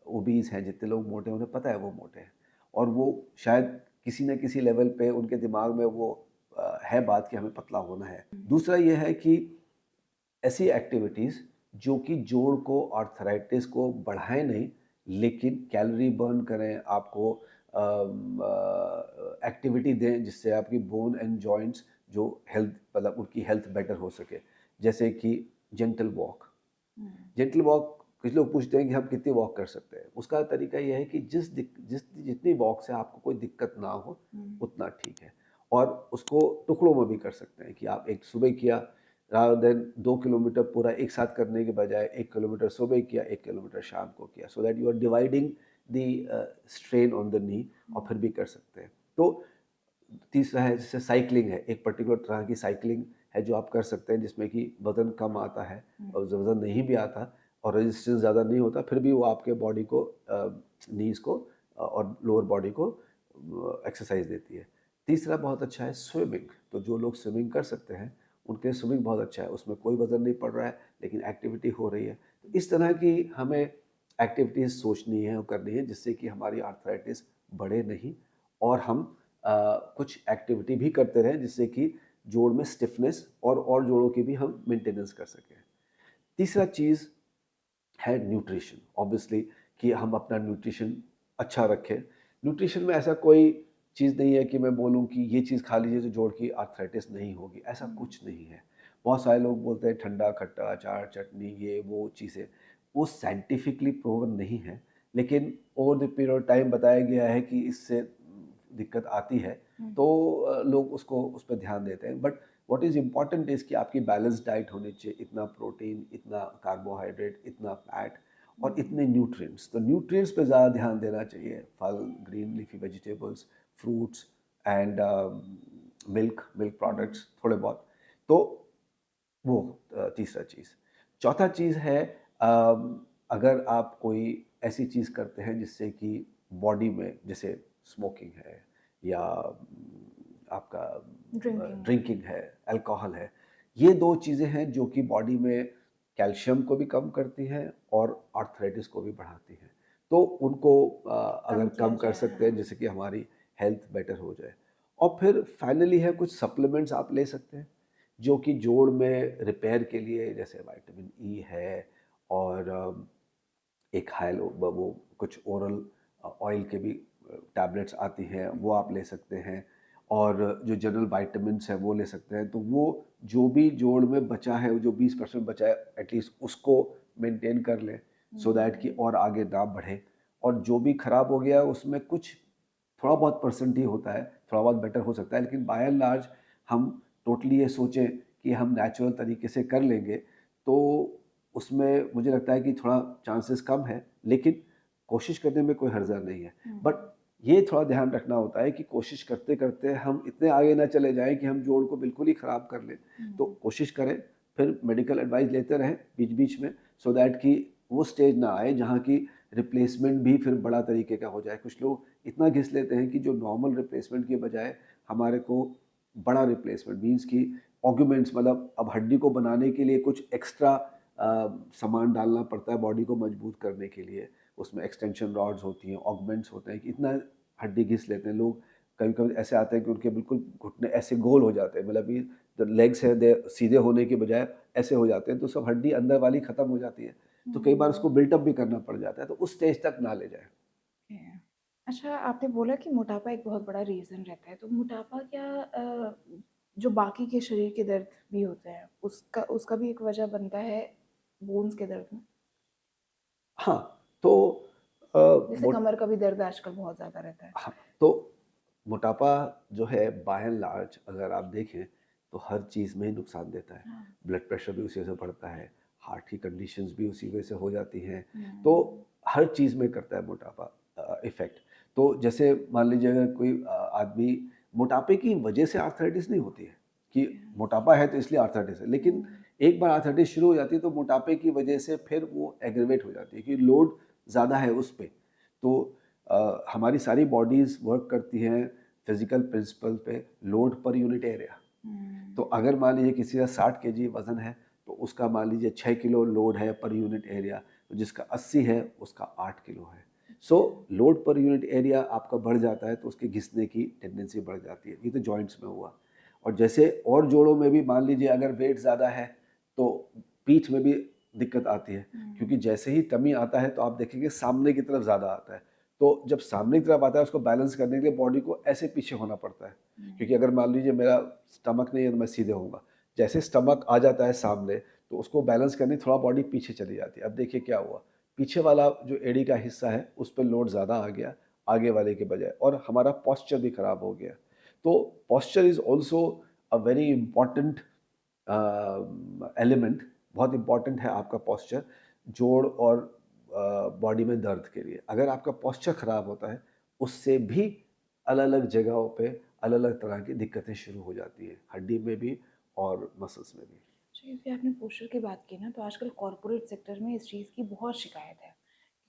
ओबीज़ हैं, जितने लोग मोटे हैं, उन्हें पता है वो मोटे हैं और वो शायद किसी न किसी लेवल पे उनके दिमाग में वो है बात कि हमें पतला होना है। दूसरा ये है कि ऐसी एक्टिविटीज़ जो कि जोड़ को, आर्थराइटिस को बढ़ाएँ नहीं, लेकिन कैलोरी बर्न करें, आपको एक्टिविटी दें जिससे आपकी बोन एंड जॉइंट्स जो हेल्थ, मतलब उनकी हेल्थ बेटर हो सके। जैसे कि जेंटल वॉक। जेंटल वॉक, कुछ लोग पूछते हैं कि हम कितनी वॉक कर सकते हैं? उसका तरीका ये है कि जितनी वॉक से आपको कोई दिक्कत ना हो, उतना ठीक है। और उसको टुकड़ों में भी कर सकते हैं कि आप एक सुबह किया, रादर देन 2 किलोमीटर पूरा एक साथ करने के बजाय 1 किलोमीटर सुबह किया, 1 किलोमीटर शाम को किया, so that you are dividing the strain on the knee, और फिर भी कर सकते हैं। तो तीसरा है जैसे साइकिलिंग है, एक पर्टिकुलर तरह की साइकिलिंग है जो आप कर सकते हैं जिसमें कि वज़न कम आता है और वज़न नहीं भी आता और रेजिस्टेंस ज़्यादा नहीं होता, फिर भी वो आपके बॉडी को, नीज़ को और लोअर बॉडी को एक्सरसाइज देती है। तीसरा बहुत अच्छा है स्विमिंग। तो जो लोग स्विमिंग कर सकते हैं उनके लिए स्विमिंग बहुत अच्छा है, उसमें कोई वज़न नहीं पड़ रहा है लेकिन एक्टिविटी हो रही है। तो इस तरह की हमें एक्टिविटीज़ सोचनी है और करनी है जिससे कि हमारी आर्थराइटिस बढ़े नहीं, और हम कुछ एक्टिविटी भी करते रहें जिससे कि जोड़ में स्टिफनेस और जोड़ों की भी हम मेंटेनेंस कर सकें। तीसरा चीज़ है न्यूट्रिशन, ऑब्वियसली कि हम अपना न्यूट्रिशन अच्छा रखें। न्यूट्रिशन में ऐसा कोई चीज़ नहीं है कि मैं बोलूँ कि ये चीज़ खा लीजिए तो जोड़ की आर्थराइटिस नहीं होगी, ऐसा कुछ नहीं है। बहुत सारे लोग बोलते हैं ठंडा, खट्टा, अचार, चटनी, ये वो चीज़ें, वो साइंटिफिकली प्रूवन नहीं है, लेकिन over the period of time बताया गया है कि इससे दिक्कत आती है, तो लोग उसको उस पे ध्यान देते हैं। But what is important is कि आपकी बैलेंस डाइट होनी चाहिए, इतना प्रोटीन, इतना कार्बोहाइड्रेट, इतना फैट और इतने न्यूट्रिएंट्स। तो न्यूट्रिएंट्स पे ज़्यादा ध्यान देना चाहिए, फल, green leafy vegetables, fruits and milk products थोड़े बहुत। तो वो तीसरा चीज़। चौथा चीज़ है, अगर आप कोई ऐसी चीज़ करते हैं जिससे कि बॉडी में, जैसे स्मोकिंग है या आपका ड्रिंकिंग। ड्रिंकिंग है, अल्कोहल है, ये 2 चीज़ें हैं जो कि बॉडी में कैल्शियम को भी कम करती हैं और आर्थराइटिस को भी बढ़ाती हैं। तो उनको अगर किया कम कर जाए, सकते हैं जिससे कि हमारी हेल्थ बेटर हो जाए। और फिर फाइनली है कुछ सप्लीमेंट्स आप ले सकते हैं जो कि जोड़ में रिपेयर के लिए, जैसे विटामिन ई है और एक हाइलो वो कुछ ओरल ऑयल के भी टैबलेट्स आती हैं, वो आप ले सकते हैं। और जो जनरल विटामिन्स हैं वो ले सकते हैं। तो वो जो भी जोड़ में बचा है, वो जो 20% बचा है, एटलीस्ट उसको मेंटेन कर लें, सो दैट कि और आगे ना बढ़े। और जो भी खराब हो गया है उसमें कुछ थोड़ा बहुत परसेंट ही होता है, थोड़ा बहुत बेटर हो सकता है, लेकिन बाय एंड लार्ज हम टोटली ये सोचें कि हम नेचुरल तरीके से कर लेंगे, तो उसमें मुझे लगता है कि थोड़ा चांसेस कम है, लेकिन कोशिश करने में कोई हर्जा नहीं है। बट ये थोड़ा ध्यान रखना होता है कि कोशिश करते-करते हम इतने आगे ना चले जाएँ कि हम जोड़ को बिल्कुल ही ख़राब कर लें। तो कोशिश करें, फिर मेडिकल एडवाइस लेते रहें बीच-बीच में, सो दैट कि वो स्टेज ना आए जहाँ की रिप्लेसमेंट भी फिर बड़ा तरीके का हो जाए। कुछ लोग इतना घिस लेते हैं कि जो नॉर्मल रिप्लेसमेंट के बजाय हमारे को बड़ा रिप्लेसमेंट मीन्स कि ऑर्गुमेंट्स, मतलब अब हड्डी को बनाने के लिए कुछ एक्स्ट्रा सामान डालना पड़ता है बॉडी को मजबूत करने के लिए। उसमें एक्सटेंशन रॉड्स होती हैं, ऑगमेंट्स होते हैं, कि इतना हड्डी घिस लेते हैं लोग। कभी-कभी ऐसे आते हैं कि उनके बिल्कुल घुटने ऐसे गोल हो जाते हैं, मतलब ये जो लेग्स हैं दे सीधे होने के बजाय ऐसे हो जाते हैं, तो सब हड्डी अंदर वाली ख़त्म हो जाती है। तो कई बार उसको बिल्ट अप भी करना पड़ जाता है, तो उस स्टेज तक ना ले जाएँ। ओके। अच्छा, आपने बोला कि मोटापा एक बहुत बड़ा रीज़न रहता है, तो मोटापा क्या जो बाकी के शरीर के दर्द भी होते हैं, उसका उसका भी एक वजह बनता है बोन्स के दर्द में? हाँ, तो अ, जैसे मोट कमर का भी दर्द आजकल बहुत ज़्यादा रहता है। हाँ, तो मोटापा जो है बाय एंड लार्ज अगर आप देखें तो हर चीज़ में ही नुकसान देता है। हाँ। ब्लड प्रेशर भी उसी वजह से बढ़ता है, हार्ट की कंडीशंस भी उसी वजह से हो जाती हैं। तो हुँ। हर चीज़ में करता है मोटापा इफ़ेक्ट। तो जैसे मान लीजिए अगर कोई आदमी, मोटापे की वजह से आर्थराइटिस नहीं होती है कि मोटापा है तो इसलिए आर्थराइटिस है। लेकिन एक बार आर्थराइटिस शुरू हो जाती है तो मोटापे की वजह से फिर वो एग्रवेट हो जाती है कि लोड ज़्यादा है उस पे। तो हमारी सारी बॉडीज़ वर्क करती हैं फिजिकल प्रिंसिपल पे, लोड पर यूनिट एरिया। तो अगर मान लीजिए किसी का 60 केजी वज़न है तो उसका मान लीजिए 6 किलो लोड है पर यूनिट एरिया, तो जिसका 80 है उसका 8 किलो है। सो लोड पर यूनिट एरिया आपका बढ़ जाता है तो उसके घिसने की टेंडेंसी बढ़ जाती है। ये तो जॉइंट्स में हुआ। और जैसे और जोड़ों में भी मान लीजिए अगर वेट ज़्यादा है तो पीठ में भी दिक्कत आती है, क्योंकि जैसे ही टमी आता है तो आप देखेंगे सामने की तरफ ज़्यादा आता है। तो जब सामने की तरफ आता है उसको बैलेंस करने के लिए बॉडी को ऐसे पीछे होना पड़ता है, क्योंकि अगर मान लीजिए मेरा स्टमक नहीं है तो मैं सीधे होऊंगा, जैसे स्टमक आ जाता है सामने तो उसको बैलेंस करने थोड़ा बॉडी पीछे चली जाती है। अब देखिए क्या हुआ, पीछे वाला जो एड़ी का हिस्सा है उस पर लोड ज़्यादा आ गया आगे वाले के बजाय, और हमारा पॉस्चर भी खराब हो गया। तो posture is also a very important element. बहुत इम्पॉर्टेंट है आपका पॉस्चर जोड़ और बॉडी में दर्द के लिए। अगर आपका पॉस्चर ख़राब होता है उससे भी अलग अलग जगहों पे अलग अलग तरह की दिक्कतें शुरू हो जाती हैं, हड्डी में भी और मसल्स में भी। जैसे आपने पोस्चर की बात की ना, तो आजकल कॉर्पोरेट सेक्टर में इस चीज़ की बहुत शिकायत है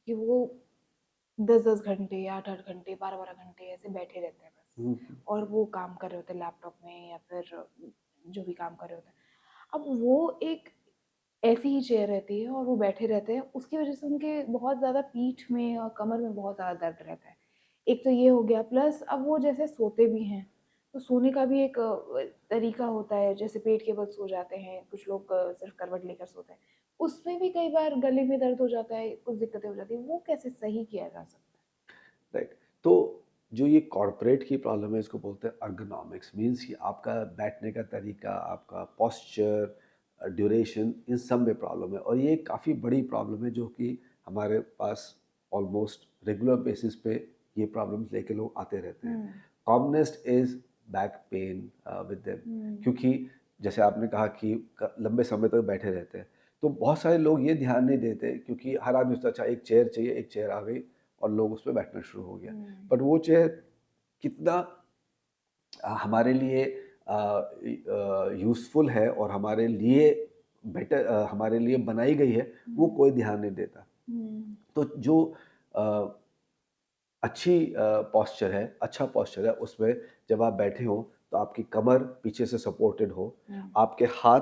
कि वो 10-10 घंटे, 8-8 घंटे, 12-12 घंटे ऐसे बैठे रहते हैं बस, हम्म। और वो काम कर रहे होते हैं लैपटॉप में या फिर जो भी काम कर रहे होते हैं। अब वो एक ऐसी ही चेयर रहती है और वो बैठे रहते हैं, उसकी वजह से उनके बहुत ज़्यादा पीठ में और कमर में बहुत ज़्यादा दर्द रहता है। एक तो ये हो गया, प्लस अब वो जैसे सोते भी हैं, तो सोने का भी एक तरीका होता है, जैसे पेट के बल सो जाते हैं, कुछ लोग सिर्फ करवट लेकर सोते हैं। उसमें भी कई बार गले में दर्द हो जाता है, कुछ दिक्कतें हो जाती हैं, वो कैसे सही किया जा सकता राइट। तो जो ये कॉर्पोरेट की प्रॉब्लम है इसको बोलते हैं अर्गोनॉमिक्स, मीन्स कि आपका बैठने का तरीका, आपका पॉस्चर, ड्यूरेशन, इन सब में प्रॉब्लम है। और ये काफ़ी बड़ी प्रॉब्लम है जो कि हमारे पास ऑलमोस्ट रेगुलर बेसिस पे ये प्रॉब्लम्स लेके लोग आते रहते हैं। है? Commonest is back pain with them, क्योंकि जैसे आपने कहा कि लंबे समय तक बैठे रहते हैं, तो बहुत सारे लोग ये ध्यान नहीं देते, क्योंकि हर आदमी सोचता अच्छा एक चेयर चाहिए, एक चेयर आ गई और लोग उस पर बैठना शुरू हो गया। बट वो चेयर कितना हमारे लिए यूज़फुल है और हमारे लिए बेटर, हमारे लिए बनाई गई है, वो कोई ध्यान नहीं देता। तो जो अ, अच्छी पॉस्चर है, अच्छा पॉस्चर है, उसमें जब आप बैठे हो तो आपकी कमर पीछे से सपोर्टेड हो, आपके हाथ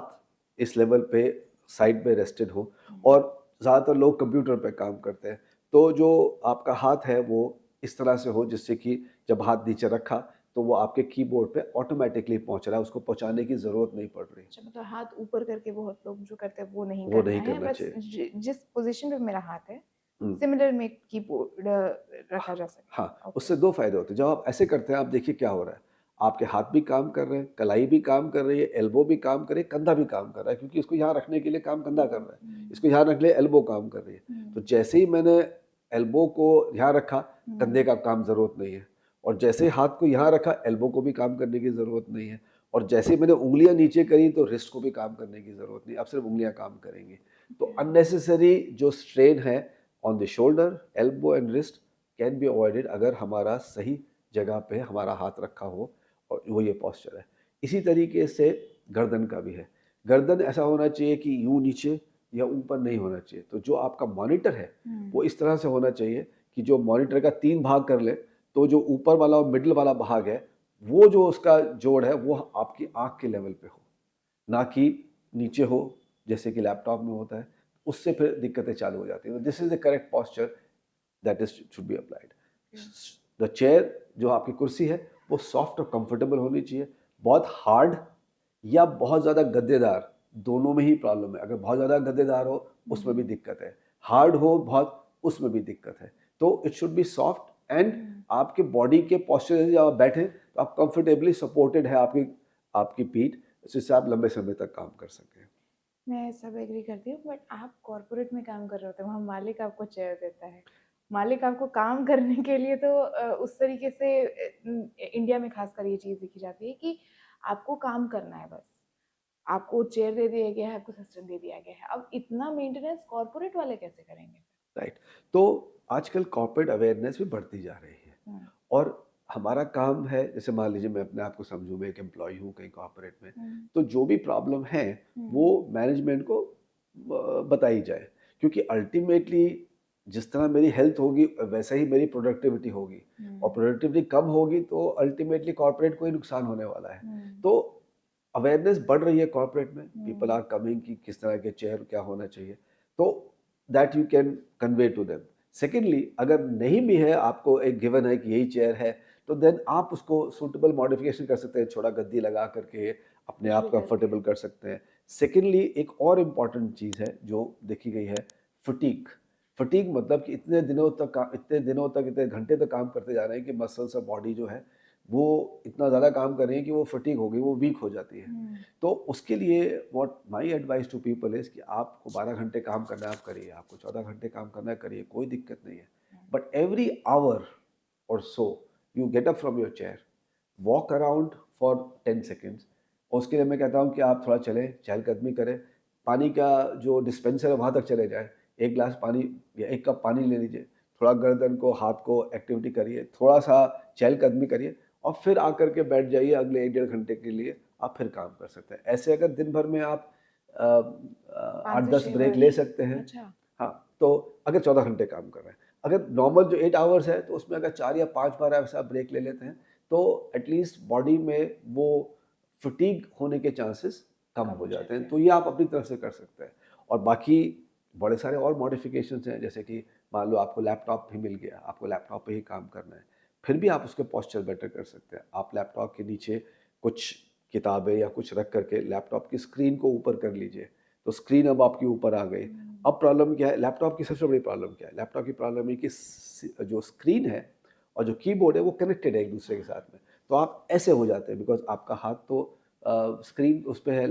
इस लेवल पे साइड पे रेस्टेड हो। और ज़्यादातर लोग कंप्यूटर पे काम करते हैं, तो जो आपका हाथ है वो इस तरह से हो जिससे कि जब हाथ नीचे रखा तो वो आपके कीबोर्ड पे ऑटोमेटिकली पहुंच रहा है, उसको पहुंचाने की ज़रूरत नहीं पड़ रही। अच्छा, मतलब हाथ ऊपर करके बहुत लोग जो करते हैं वो नहीं वो करना नहीं है, करना बस चाहिए। जिस पोजीशन पे मेरा हाथ है हम्म। सिमिलर में कीबोर्ड रखा जा सकता हाँ, है। ओके। उससे 2 फ़ायदे होते हैं। जब आप ऐसे करते हैं, आप देखिए क्या हो रहा है, आपके हाथ भी काम कर रहे हैं, कलाई भी काम कर रही है, एल्बो भी काम कर रही है, कंधा भी काम कर रहा है, क्योंकि इसको यहाँ रखने के लिए काम कंधा कर रहा है, इसको यहाँ रखने के लिए एल्बो काम कर रही है। तो जैसे ही मैंने एल्बो को यहाँ रखा, कंधे का काम ज़रूरत नहीं है, और जैसे ही हाथ को यहाँ रखा, एल्बो को भी काम करने की ज़रूरत नहीं है, और जैसे ही मैंने उँगलियाँ नीचे करी तो रिस्ट को भी काम करने की ज़रूरत नहीं, अब सिर्फ उँगलियाँ काम करेंगी। तो अननेसेसरी जो स्ट्रेन है on the shoulder, elbow and wrist can be avoided अगर हमारा सही जगह पे हमारा हाथ रखा हो, और वो ये पॉस्चर है। इसी तरीके से गर्दन का भी है। गर्दन ऐसा होना चाहिए कि यूँ नीचे या ऊपर नहीं होना चाहिए। तो जो आपका मॉनिटर है वो इस तरह से होना चाहिए कि जो मॉनिटर का 3 भाग कर ले, तो जो ऊपर वाला और मिडल वाला भाग है वो जो उसका जोड़ है वो आपकी आँख के लेवल पे हो, ना कि नीचे हो जैसे कि लैपटॉप में होता है। उससे फिर दिक्कतें चालू हो जाती हैं। This is the correct posture that is should be applied. The chair, जो आपकी कुर्सी है, वो सॉफ्ट और कंफर्टेबल होनी चाहिए। बहुत हार्ड या बहुत ज़्यादा गद्देदार, दोनों में ही प्रॉब्लम है। अगर बहुत ज़्यादा गद्देदार हो उसमें भी दिक्कत है, हार्ड हो बहुत उसमें भी दिक्कत है। तो it should be soft and आपके बॉडी के पॉस्चर से जब आप बैठे तो आप कंफर्टेबली सपोर्टेड है आपकी आपकी पीठ, जिससे आप लंबे समय तक काम कर सकें। मैं सब एग्री करती हूँ, बट आप कॉर्पोरेट में काम कर रहे होते हैं, वहाँ मालिक आपको चेयर देता है, मालिक आपको काम करने के लिए, तो उस तरीके से इंडिया में खासकर ये चीज़ देखी जाती है कि आपको काम करना है बस, आपको चेयर दे दिया गया है, आपको सिस्टम दे दिया गया है। अब इतना मेंटेनेंस कॉर्पोरेट वाले कैसे करेंगे? राइट। तो आजकल कॉर्पोरेट अवेयरनेस भी बढ़ती जा रही है, हम्म, और हमारा काम है, जैसे मान लीजिए मैं अपने आप को समझूं, मैं एक एम्प्लॉय हूँ कहीं कॉर्पोरेट में, तो जो भी प्रॉब्लम है वो मैनेजमेंट को बताई जाए, क्योंकि अल्टीमेटली जिस तरह मेरी हेल्थ होगी वैसा ही मेरी प्रोडक्टिविटी होगी, और प्रोडक्टिविटी कम होगी तो अल्टीमेटली कॉर्पोरेट को ही नुकसान होने वाला है। तो अवेयरनेस बढ़ रही है कॉर्पोरेट में, पीपल आर कमिंग कि किस तरह के चेयर क्या होना चाहिए, तो that you can convey to them. Secondly, अगर नहीं भी है, आपको एक गिवन है कि यही चेयर है, तो देन आप उसको सूटेबल मॉडिफिकेशन कर सकते हैं, छोटा गद्दी लगा करके अपने आप कंफर्टेबल कर सकते हैं। सेकेंडली, एक और इम्पॉर्टेंट चीज़ है जो देखी गई है, फटीग। फटीग मतलब कि इतने इतने घंटे तक काम करते जा रहे हैं कि मसल्स और बॉडी जो है वो इतना ज़्यादा काम कर रही है कि वो फटीग हो गई, वो वीक हो जाती है। तो उसके लिए what my advice to people is कि आपको 12 घंटे काम करना है आप करिए, आपको 14 घंटे काम करना है करिए, कोई दिक्कत नहीं है। बट एवरी आवर और so you get up from your chair, walk around for 10 seconds. और उसके लिए मैं कहता हूँ कि आप थोड़ा चलें, चहलकदमी करें, पानी का जो डिस्पेंसर है वहाँ तक चले जाएँ, 1 गिलास पानी या 1 कप पानी ले लीजिए, थोड़ा गर्दन को, हाथ को एक्टिविटी करिए, थोड़ा सा चहलकदमी करिए, और फिर आकर के बैठ जाइए। अगले 1 डेढ़ घंटे के लिए आप फिर काम कर सकते हैं। ऐसे अगर दिन भर में आप 8-10 ब्रेक ले सकते हैं। अच्छा। हाँ, तो अगर 14 घंटे काम कर रहे हैं, अगर नॉर्मल जो 8 आवर्स है, तो उसमें अगर 4 या 5 बार ऐसा ब्रेक ले लेते हैं, तो एटलीस्ट बॉडी में वो फटीग होने के चांसेस कम हो जाते हैं। तो ये आप अपनी तरफ से कर सकते हैं। और बाकी बड़े सारे और मॉडिफिकेशंस हैं, जैसे कि मान लो आपको लैपटॉप भी मिल गया, आपको लैपटॉप पे ही काम करना है, फिर भी आप उसके पोस्चर बेटर कर सकते हैं। आप लैपटॉप के नीचे कुछ किताबें या कुछ रख करके लैपटॉप की स्क्रीन को ऊपर कर लीजिए, तो स्क्रीन अब आपकी ऊपर आ गई। अब प्रॉब्लम क्या है, लैपटॉप की सबसे बड़ी प्रॉब्लम क्या है, लैपटॉप की प्रॉब्लम है कि जो स्क्रीन है और जो कीबोर्ड है वो कनेक्टेड है एक दूसरे के साथ में, तो आप ऐसे हो जाते हैं बिकॉज आपका हाथ तो स्क्रीन उस पे है,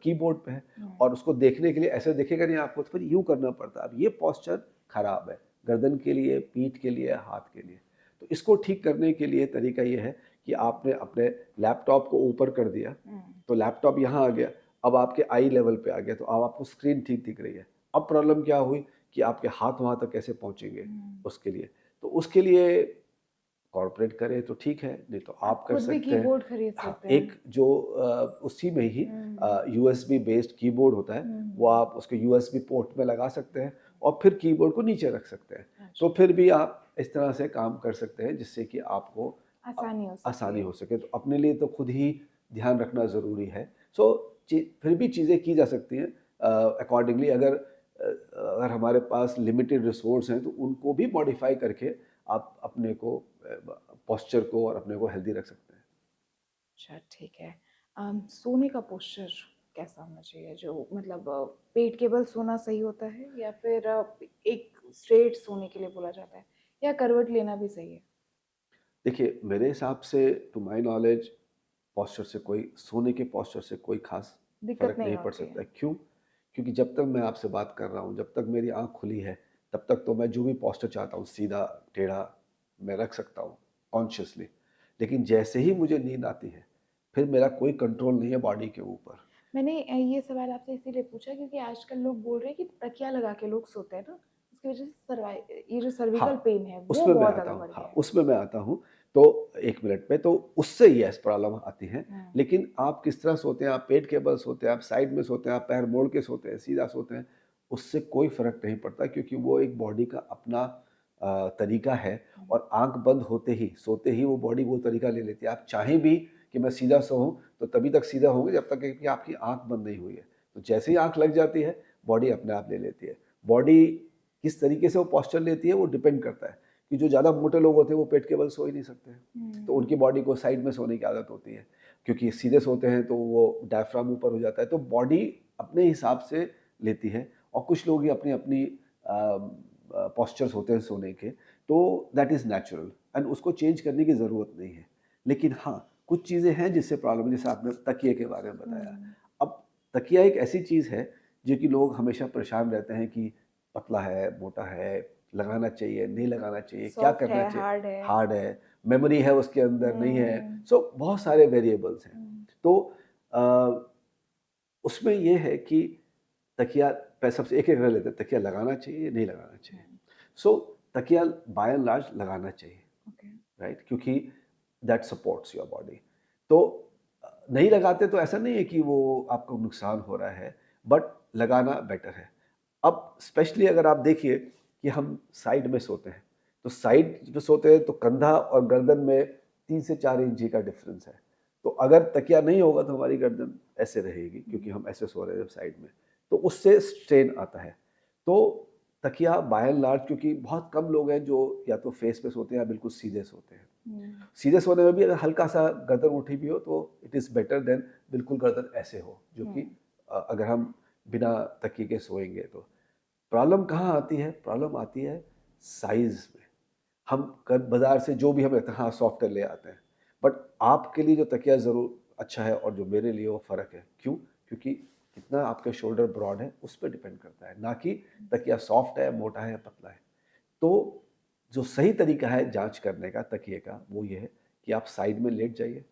कीबोर्ड पे है, और उसको देखने के लिए ऐसे दिखेगा नहीं आपको, तो फिर यूँ करना पड़ता है। अब ये पोस्चर खराब है गर्दन के लिए, पीठ के लिए, हाथ के लिए। तो इसको ठीक करने के लिए तरीका ये है कि आपने अपने लैपटॉप को ऊपर कर दिया, तो लैपटॉप यहाँ आ गया, अब आपके आई लेवल पे आ गया, तो अब आपको स्क्रीन ठीक दिख रही है। अब प्रॉब्लम क्या हुई कि आपके हाथ वहाँ तक कैसे पहुँचेंगे उसके लिए, तो उसके लिए कॉर्पोरेट करे तो ठीक है, नहीं तो आप कर खुद भी सकते हैं। कीबोर्ड खरीद हाँ, सकते हैं। एक जो उसी में ही यूएसबी बेस्ड कीबोर्ड होता है, वो आप उसको यूएसबी पोर्ट में लगा सकते हैं और फिर कीबोर्ड को नीचे रख सकते हैं। तो फिर भी आप इस तरह से काम कर सकते हैं जिससे कि आपको आसानी हो सके। तो अपने लिए तो खुद ही ध्यान रखना ज़रूरी है। सो फिर भी चीज़ें की जा सकती हैं अकॉर्डिंगली। अगर हमारे पास लिमिटेड रिसोर्स हैं तो उनको भी मॉडिफाई करके आप अपने को पोस्चर को और अपने को हेल्दी रख सकते हैं। अच्छा, ठीक है। सोने का पोस्चर कैसा होना चाहिए? जो मतलब पेट के बल सोना सही होता है, या फिर एक स्ट्रेट सोने के लिए बोला जाता है, या करवट लेना भी सही है? देखिए, मेरे हिसाब से टू माय नॉलेज सोने के पोस्चर से कोई खास दिक्कत फ़र्क नहीं नहीं पड़ होती सकता है। है। क्यों? क्योंकि जब तक मैं आपसे बात कर रहा हूँ, जब तक मेरी आँख खुली है, तब तक तो मैं जो भी पोस्चर चाहता हूँ, सीधा, टेढ़ा, मैं रख सकता हूँ कॉन्शियसली। लेकिन जैसे ही मुझे नींद आती है, फिर मेरा कोई कंट्रोल नहीं है बॉडी के ऊपर। मैंने ये सवाल आपसे इसीलिए पूछा क्योंकि आजकल लोग बोल रहे हैं कि तकिया लगा के लोग सोते हैं ना, उसकी वजह से ये जो सर्विकल हाँ, पेन है वो उसमें मैं बहुत आता ज़्यादा हूँ। बढ़ गया हाँ, है। उसमें मैं आता हूँ। तो 1 मिनट में तो उससे यस प्रॉब्लम आती है। लेकिन आप किस तरह सोते हैं, आप पेट के बल सोते हैं, आप साइड में सोते हैं, आप पैर मोड़ के सोते हैं, सीधा सोते हैं, उससे कोई फ़र्क नहीं पड़ता, क्योंकि वो एक बॉडी का अपना तरीका है। और आँख बंद होते ही, सोते ही वो बॉडी वो तरीका ले लेती है। आप चाहें भी कि मैं सीधा सोऊँ, तो तभी तक सीधा होंगे जब तक कि आपकी आँख बंद नहीं हुई है। तो जैसे ही आँख लग जाती है, बॉडी अपने आप ले लेती है। बॉडी किस तरीके से वो पोस्चर लेती है वो डिपेंड करता है कि जो ज़्यादा मोटे लोग होते हैं वो पेट के बल सो ही नहीं सकते हैं, तो उनकी बॉडी को साइड में सोने की आदत होती है। क्योंकि सीधे सोते हैं तो वो डायफ्राम ऊपर हो जाता है, तो बॉडी अपने हिसाब से लेती है। और कुछ लोग ही अपनी अपनी पोस्चर्स होते हैं सोने के, तो दैट इज़ नेचुरल एंड उसको चेंज करने की ज़रूरत नहीं है। लेकिन हाँ, कुछ चीज़ें हैं जिससे प्रॉब्लम है, जैसे आपने तकिए के बारे में बताया। अब तकिया एक ऐसी चीज़ है जो कि लोग हमेशा परेशान रहते हैं कि पतला है, मोटा है, लगाना चाहिए, नहीं लगाना चाहिए, क्या सॉफ्ट करना है, चाहिए, हार्ड है। हार्ड है, मेमोरी है उसके अंदर, नहीं है। सो बहुत सारे वेरिएबल्स हैं। तो अ, उसमें ये है कि तकिया पे सबसे एक-एक रह लेते हैं, तकिया लगाना चाहिए, नहीं लगाना चाहिए। सो तकिया बाय एंड लार्ज लगाना चाहिए, ओके। राइट? क्योंकि दैट सपोर्ट्स योर बॉडी। तो नहीं लगाते तो ऐसा नहीं है कि वो आपको नुकसान हो रहा है, बट लगाना बेटर है। अब स्पेशली अगर आप देखिए कि हम साइड में सोते हैं, तो साइड पे सोते हैं तो कंधा और गर्दन में 3 से 4 इंची का डिफरेंस है। तो अगर तकिया नहीं होगा तो हमारी गर्दन ऐसे रहेगी, क्योंकि हम ऐसे सो रहे हैं साइड में, तो उससे स्ट्रेन आता है। तो तकिया बाय एंड लार्ज, क्योंकि बहुत कम लोग हैं जो या तो फेस पे सोते हैं या बिल्कुल सीधे सोते हैं। सीधे सोने में भी अगर हल्का सा गर्दन उठी भी हो तो इट इज़ बेटर देन बिल्कुल गर्दन ऐसे हो, जो कि अगर हम बिना तकिए के सोएंगे तो। प्रॉब्लम कहाँ आती है? प्रॉब्लम आती है साइज़ में। हम बाज़ार से जो भी हमें लगता है हाँ सॉफ्ट ले आते हैं, बट आपके लिए जो तकिया ज़रूर अच्छा है और जो मेरे लिए वो फ़र्क है। क्यों? क्योंकि कितना आपके शोल्डर ब्रॉड है उस पे डिपेंड करता है, ना कि तकिया सॉफ्ट है, मोटा है या पतला है। तो जो सही तरीका है जाँच करने का तकिए का, वो ये है कि आप साइड में लेट जाइए,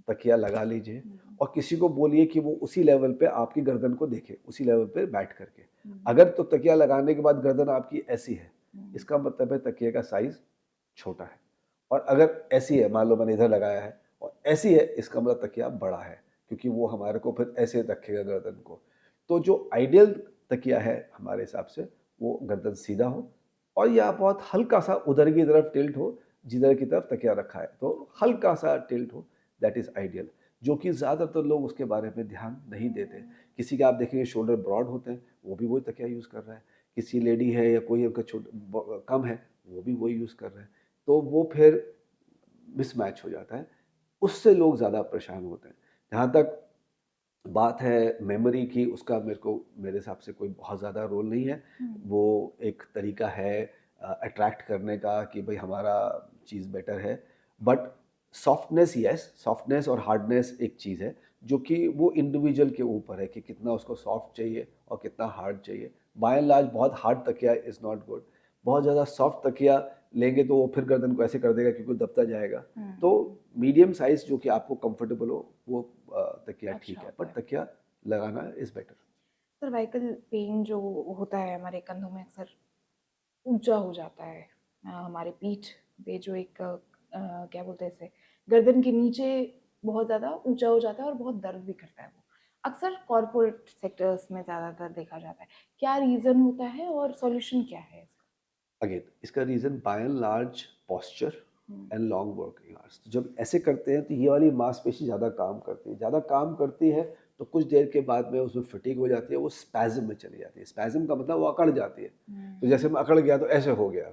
तकिया लगा लीजिए और किसी को बोलिए कि वो उसी लेवल पे आपकी गर्दन को देखे, उसी लेवल पे बैठ करके। अगर तो तकिया लगाने के बाद गर्दन आपकी ऐसी है, इसका मतलब है तकिए का साइज़ छोटा है। और अगर ऐसी है, मान लो मैंने इधर लगाया है और ऐसी है, इसका मतलब तकिया बड़ा है, क्योंकि वो हमारे को फिर ऐसे रखेगा गर्दन को। तो जो आइडियल तकिया है हमारे हिसाब से, वो गर्दन सीधा हो और या बहुत हल्का सा उधर की तरफ टिल्ट हो, जिधर की तरफ तकिया रखा है, तो हल्का सा टिल्ट हो, दैट इज़ आइडियल। जो कि ज़्यादातर लोग उसके बारे में ध्यान नहीं देते। किसी के आप देखेंगे शोल्डर ब्रॉड होते हैं, वो भी वही तकिया यूज़ कर रहा है। किसी लेडी है या कोई उनका कम है, वो भी वही यूज़ कर रहे हैं। तो वो फिर मिसमैच हो जाता है, उससे लोग ज़्यादा परेशान होते हैं। जहाँ तक बात है मेमोरी की, उसका मेरे हिसाब से कोई बहुत ज़्यादा रोल नहीं है। वो एक तरीका है अट्रैक्ट करने का कि भाई हमारा चीज़ बेटर है। बट सॉफ्टनेस, यस, सॉफ्टनेस और हार्डनेस एक चीज़ है, जो कि वो इंडिविजुअल के ऊपर है कि कितना उसको सॉफ्ट चाहिए और कितना हार्ड चाहिए। बाय एंड लार्ज बहुत हार्ड तकिया इज़ नॉट गुड। बहुत ज़्यादा सॉफ्ट तकिया लेंगे तो वो फिर गर्दन को ऐसे कर देगा क्योंकि दबता जाएगा। तो मीडियम साइज़ जो कि आपको कंफर्टेबल हो, वो तकिया अच्छा ठीक है, होता बट है। तकिया लगाना इज़ बेटर। सर्वाइकल पेन जो होता है हमारे कंधों में अक्सर ऊंचा हो जाता है, हमारे पीठ पे जो एक क्या बोलते हैं इसे, गर्दन के नीचे बहुत ज़्यादा ऊंचा हो जाता है और बहुत दर्द भी करता है वो। अक्सर कॉरपोरेट सेक्टर्स में ज़्यादातर देखा जाता है। क्या रीज़न होता है और सॉल्यूशन क्या है इसका? अगेन इसका reason by and large posture hmm, and long working hours. जब ऐसे करते हैं तो ये वाली मांसपेशी ज़्यादा काम करती है। ज़्यादा काम करती है तो कुछ देर के बाद में उसमें फटीग हो जाती है, वो स्पैज़म में चली जाती है। स्पैज़म का मतलब वो अकड़ जाती है। तो जैसे मैं अकड़ गया तो ऐसे हो गया।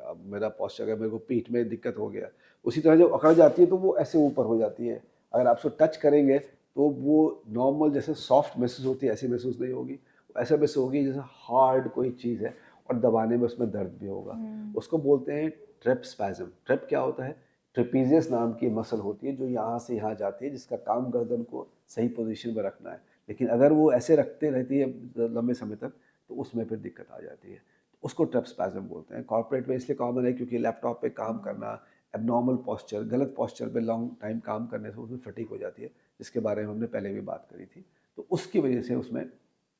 अब मेरा पोस्चर है, मेरे को पीठ में दिक्कत हो गया। उसी तरह जब अकड़ जाती है तो वो ऐसे ऊपर हो जाती है। अगर आप उसको टच करेंगे तो वो नॉर्मल जैसे सॉफ्ट महसूस होती है, ऐसी महसूस नहीं होगी। ऐसा महसूस होगी जैसे हार्ड कोई चीज़ है और दबाने में उसमें दर्द भी होगा। उसको बोलते हैं ट्रेप स्पैज़म। ट्रेप क्या होता है? ट्रेपीजियस नाम की मसल होती है जो यहाँ से यहाँ जाती है, जिसका काम गर्दन को सही पोजीशन में रखना है। लेकिन अगर वो ऐसे रखते रहती है लंबे समय तक तो उसमें फिर दिक्कत आ जाती है। उसको ट्रेप स्पैज़म बोलते हैं। कॉर्पोरेट में इसलिए कॉमन है क्योंकि लैपटॉप पे काम करना, एब्नॉर्मल पोस्चर, गलत पोस्चर पे लॉन्ग टाइम काम करने से उसमें फटीग हो जाती है, जिसके बारे में हमने पहले भी बात करी थी। तो उसकी वजह से उसमें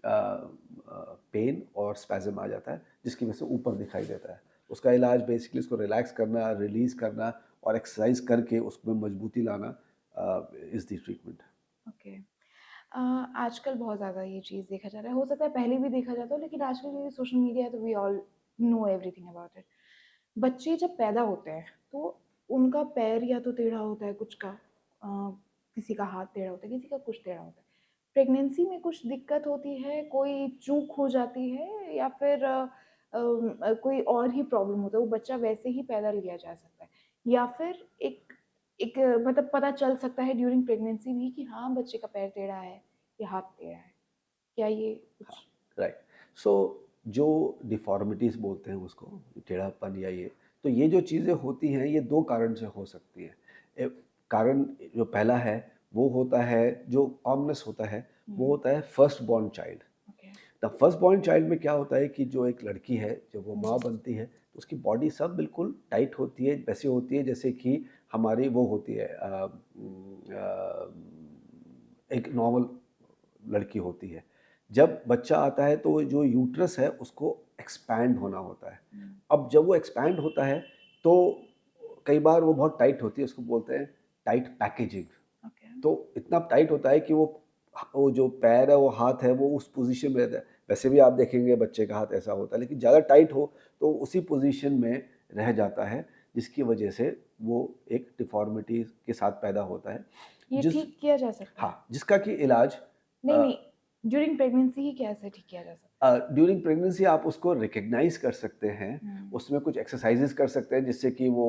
पेन और स्पैज़म आ जाता है, जिसकी वजह से ऊपर दिखाई देता है। उसका इलाज बेसिकली उसको रिलैक्स करना, रिलीज़ करना और एक्सरसाइज करके उसमें मजबूती लाना इज़ द ट्रीटमेंट। ओके। आजकल बहुत ज़्यादा ये चीज़ देखा जा रहा है। हो सकता है पहले भी देखा जाता हो, लेकिन आजकल क्योंकि सोशल मीडिया है तो we all know everything about it. बच्चे जब पैदा होते हैं तो उनका पैर या तो टेढ़ा होता है कुछ का, अ, किसी का हाथ टेढ़ा होता है, किसी का कुछ टेढ़ा होता है। प्रेगनेंसी में कुछ दिक्कत होती है, कोई चूक हो जाती है या फिर कोई और ही प्रॉब्लम होता है, वो बच्चा वैसे ही पैदा लिया जा सकता है या फिर एक एक मतलब पता चल सकता है ड्यूरिंग प्रेगनेंसी भी कि हाँ बच्चे का पैर टेढ़ा है या हाथ टेढ़ा है। क्या ये हाँ, कुछ? राइट। सो जो डिफ़ॉर्मिटीज़ बोलते हैं उसको, टेढ़ापन या ये, तो ये जो चीज़ें होती हैं ये 2 कारण से हो सकती हैं। ए कारण जो पहला है वो होता है, जो कॉमनेस होता है, वो होता है first born child. Okay. The first born child में क्या होता है कि जो एक लड़की है, जब वो माँ बनती है, तो उसकी बॉडी सब बिल्कुल टाइट होती है, वैसी होती है जैसे कि हमारी वो होती है एक नॉर्मल लड़की होती है। जब बच्चा आता है तो जो यूट्रस है उसको एक्सपैंड होना होता है। अब जब वो एक्सपैंड होता है तो कई बार वो बहुत टाइट होती है, उसको बोलते हैं टाइट पैकेजिंग। ओके। तो इतना टाइट होता है कि वो जो पैर है, वो हाथ है, वो उस पोज़ीशन में रहता है। वैसे भी आप देखेंगे बच्चे का हाथ ऐसा होता है, लेकिन ज़्यादा टाइट हो तो उसी पोजीशन में रह जाता है, जिसकी वजह से वो एक डिफॉर्मिटी के साथ पैदा होता है, ये जिस ठीक किया जा सकता है? हाँ, जिसका कि इलाज नहीं, नहीं, ड्यूरिंग प्रेगनेंसी ही कैसे ठीक किया जा सकता ड्यूरिंग प्रेगनेंसी आप उसको रिकग्नाइज कर सकते हैं, है? उसमें कुछ एक्सरसाइजेस कर सकते हैं जिससे कि वो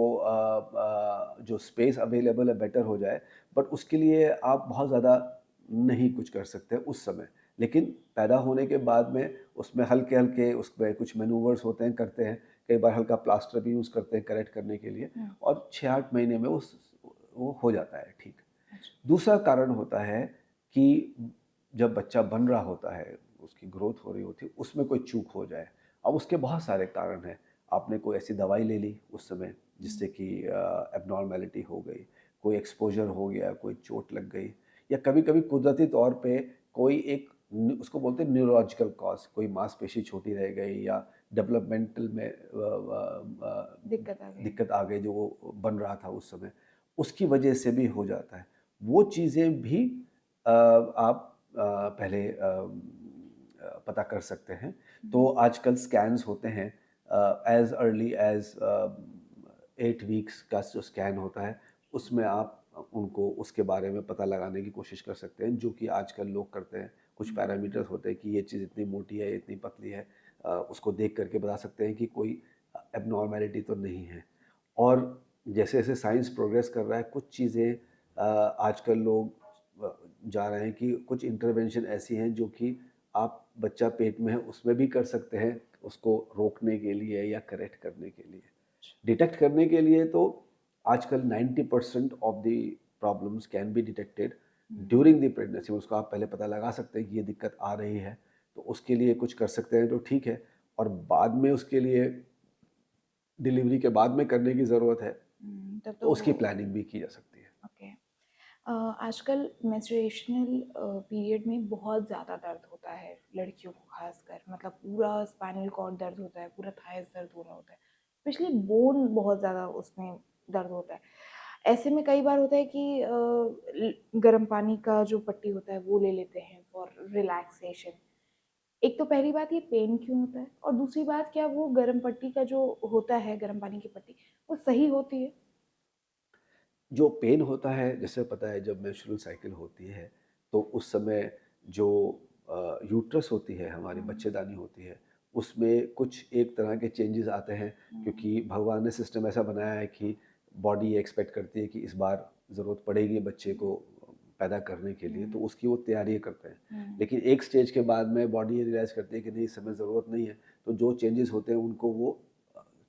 जो स्पेस अवेलेबल है बेटर हो जाए, बट उसके लिए आप बहुत ज़्यादा नहीं कुछ कर सकते उस समय। लेकिन पैदा होने के बाद में उसमें हल्के-हल्के उसमें कुछ मैनूवर्स होते हैं, करते हैं, कई बार हल्का प्लास्टर भी यूज़ करते हैं करेक्ट करने के लिए, हुँ, और 6-8 महीने में वो हो जाता है ठीक। अच्छा। दूसरा कारण होता है कि जब बच्चा बन रहा होता है, उसकी ग्रोथ हो रही होती है, उसमें कोई चूक हो जाए। अब उसके बहुत सारे कारण हैं। आपने कोई ऐसी दवाई ले ली उस समय जिससे कि एब्नॉर्मैलिटी हो गई, कोई एक्सपोज़र हो गया, कोई चोट लग गई, या कभी-कभी कुदरती तौर पे कोई एक उसको बोलते हैं न्यूरोलॉजिकल कॉज़, कोई मांसपेशी छोटी रह गई या डेवलपमेंटल में दिक्कत आ गई। दिक्कत आ गई जो वो बन रहा था उस समय, उसकी वजह से भी हो जाता है। वो चीज़ें भी आप पहले पता कर सकते हैं। तो आजकल स्कैन्स होते हैं, एज़ अर्ली एज़ 8 वीक्स का जो स्कैन होता है, उसमें आप उनको उसके बारे में पता लगाने की कोशिश कर सकते हैं, जो कि आजकल लोग करते हैं। कुछ पैरामीटर्स होते हैं कि ये चीज़ इतनी मोटी है, इतनी पतली है, उसको देख कर के बता सकते हैं कि कोई एब्नॉर्मैलिटी तो नहीं है। और जैसे-जैसे साइंस प्रोग्रेस कर रहा है, कुछ चीज़ें आजकल लोग जा रहे हैं कि कुछ इंटरवेंशन ऐसी हैं जो कि आप बच्चा पेट में है उसमें भी कर सकते हैं, उसको रोकने के लिए या करेक्ट करने के लिए। डिटेक्ट करने के लिए तो आजकल 90% of the problems can be detected during the pregnancy. उसको आप पहले पता लगा सकते हैं कि ये दिक्कत आ रही है, तो उसके लिए कुछ कर सकते हैं तो ठीक है, और बाद में उसके लिए डिलीवरी के बाद में करने की ज़रूरत है, तब तो तो उसकी प्लानिंग भी की जा सकती है। ओके। आजकल मेंस्ट्रुएशनल पीरियड में बहुत ज़्यादा दर्द होता है लड़कियों को खासकर, मतलब पूरा स्पाइनल कॉर्ड दर्द होता है, पूरा थाइस दर्द हो रहा होता है, स्पेशली बोन बहुत ज़्यादा उसमें दर्द होता है। ऐसे में कई बार होता है कि गर्म पानी का जो पट्टी होता है वो ले लेते हैं फॉर रिलैक्सेशन। एक तो पहली बात ये पेन क्यों होता है, और दूसरी बात क्या वो गर्म पट्टी का जो होता है, गर्म पानी की पट्टी, वो सही होती है? जो पेन होता है, जैसे पता है जब मेंस्ट्रुअल साइकिल होती है, तो उस समय जो यूट्रस होती है, हमारी बच्चेदानी होती है, उसमें कुछ एक तरह के चेंजेस आते हैं, क्योंकि भगवान ने सिस्टम ऐसा बनाया है कि बॉडी एक्सपेक्ट करती है कि इस बार ज़रूरत पड़ेगी बच्चे को पैदा करने के लिए, तो उसकी वो तैयारी करते हैं। लेकिन एक स्टेज के बाद में बॉडी ये रियलाइज़ करती है कि नहीं, इस समय ज़रूरत नहीं है, तो जो चेंजेस होते हैं उनको वो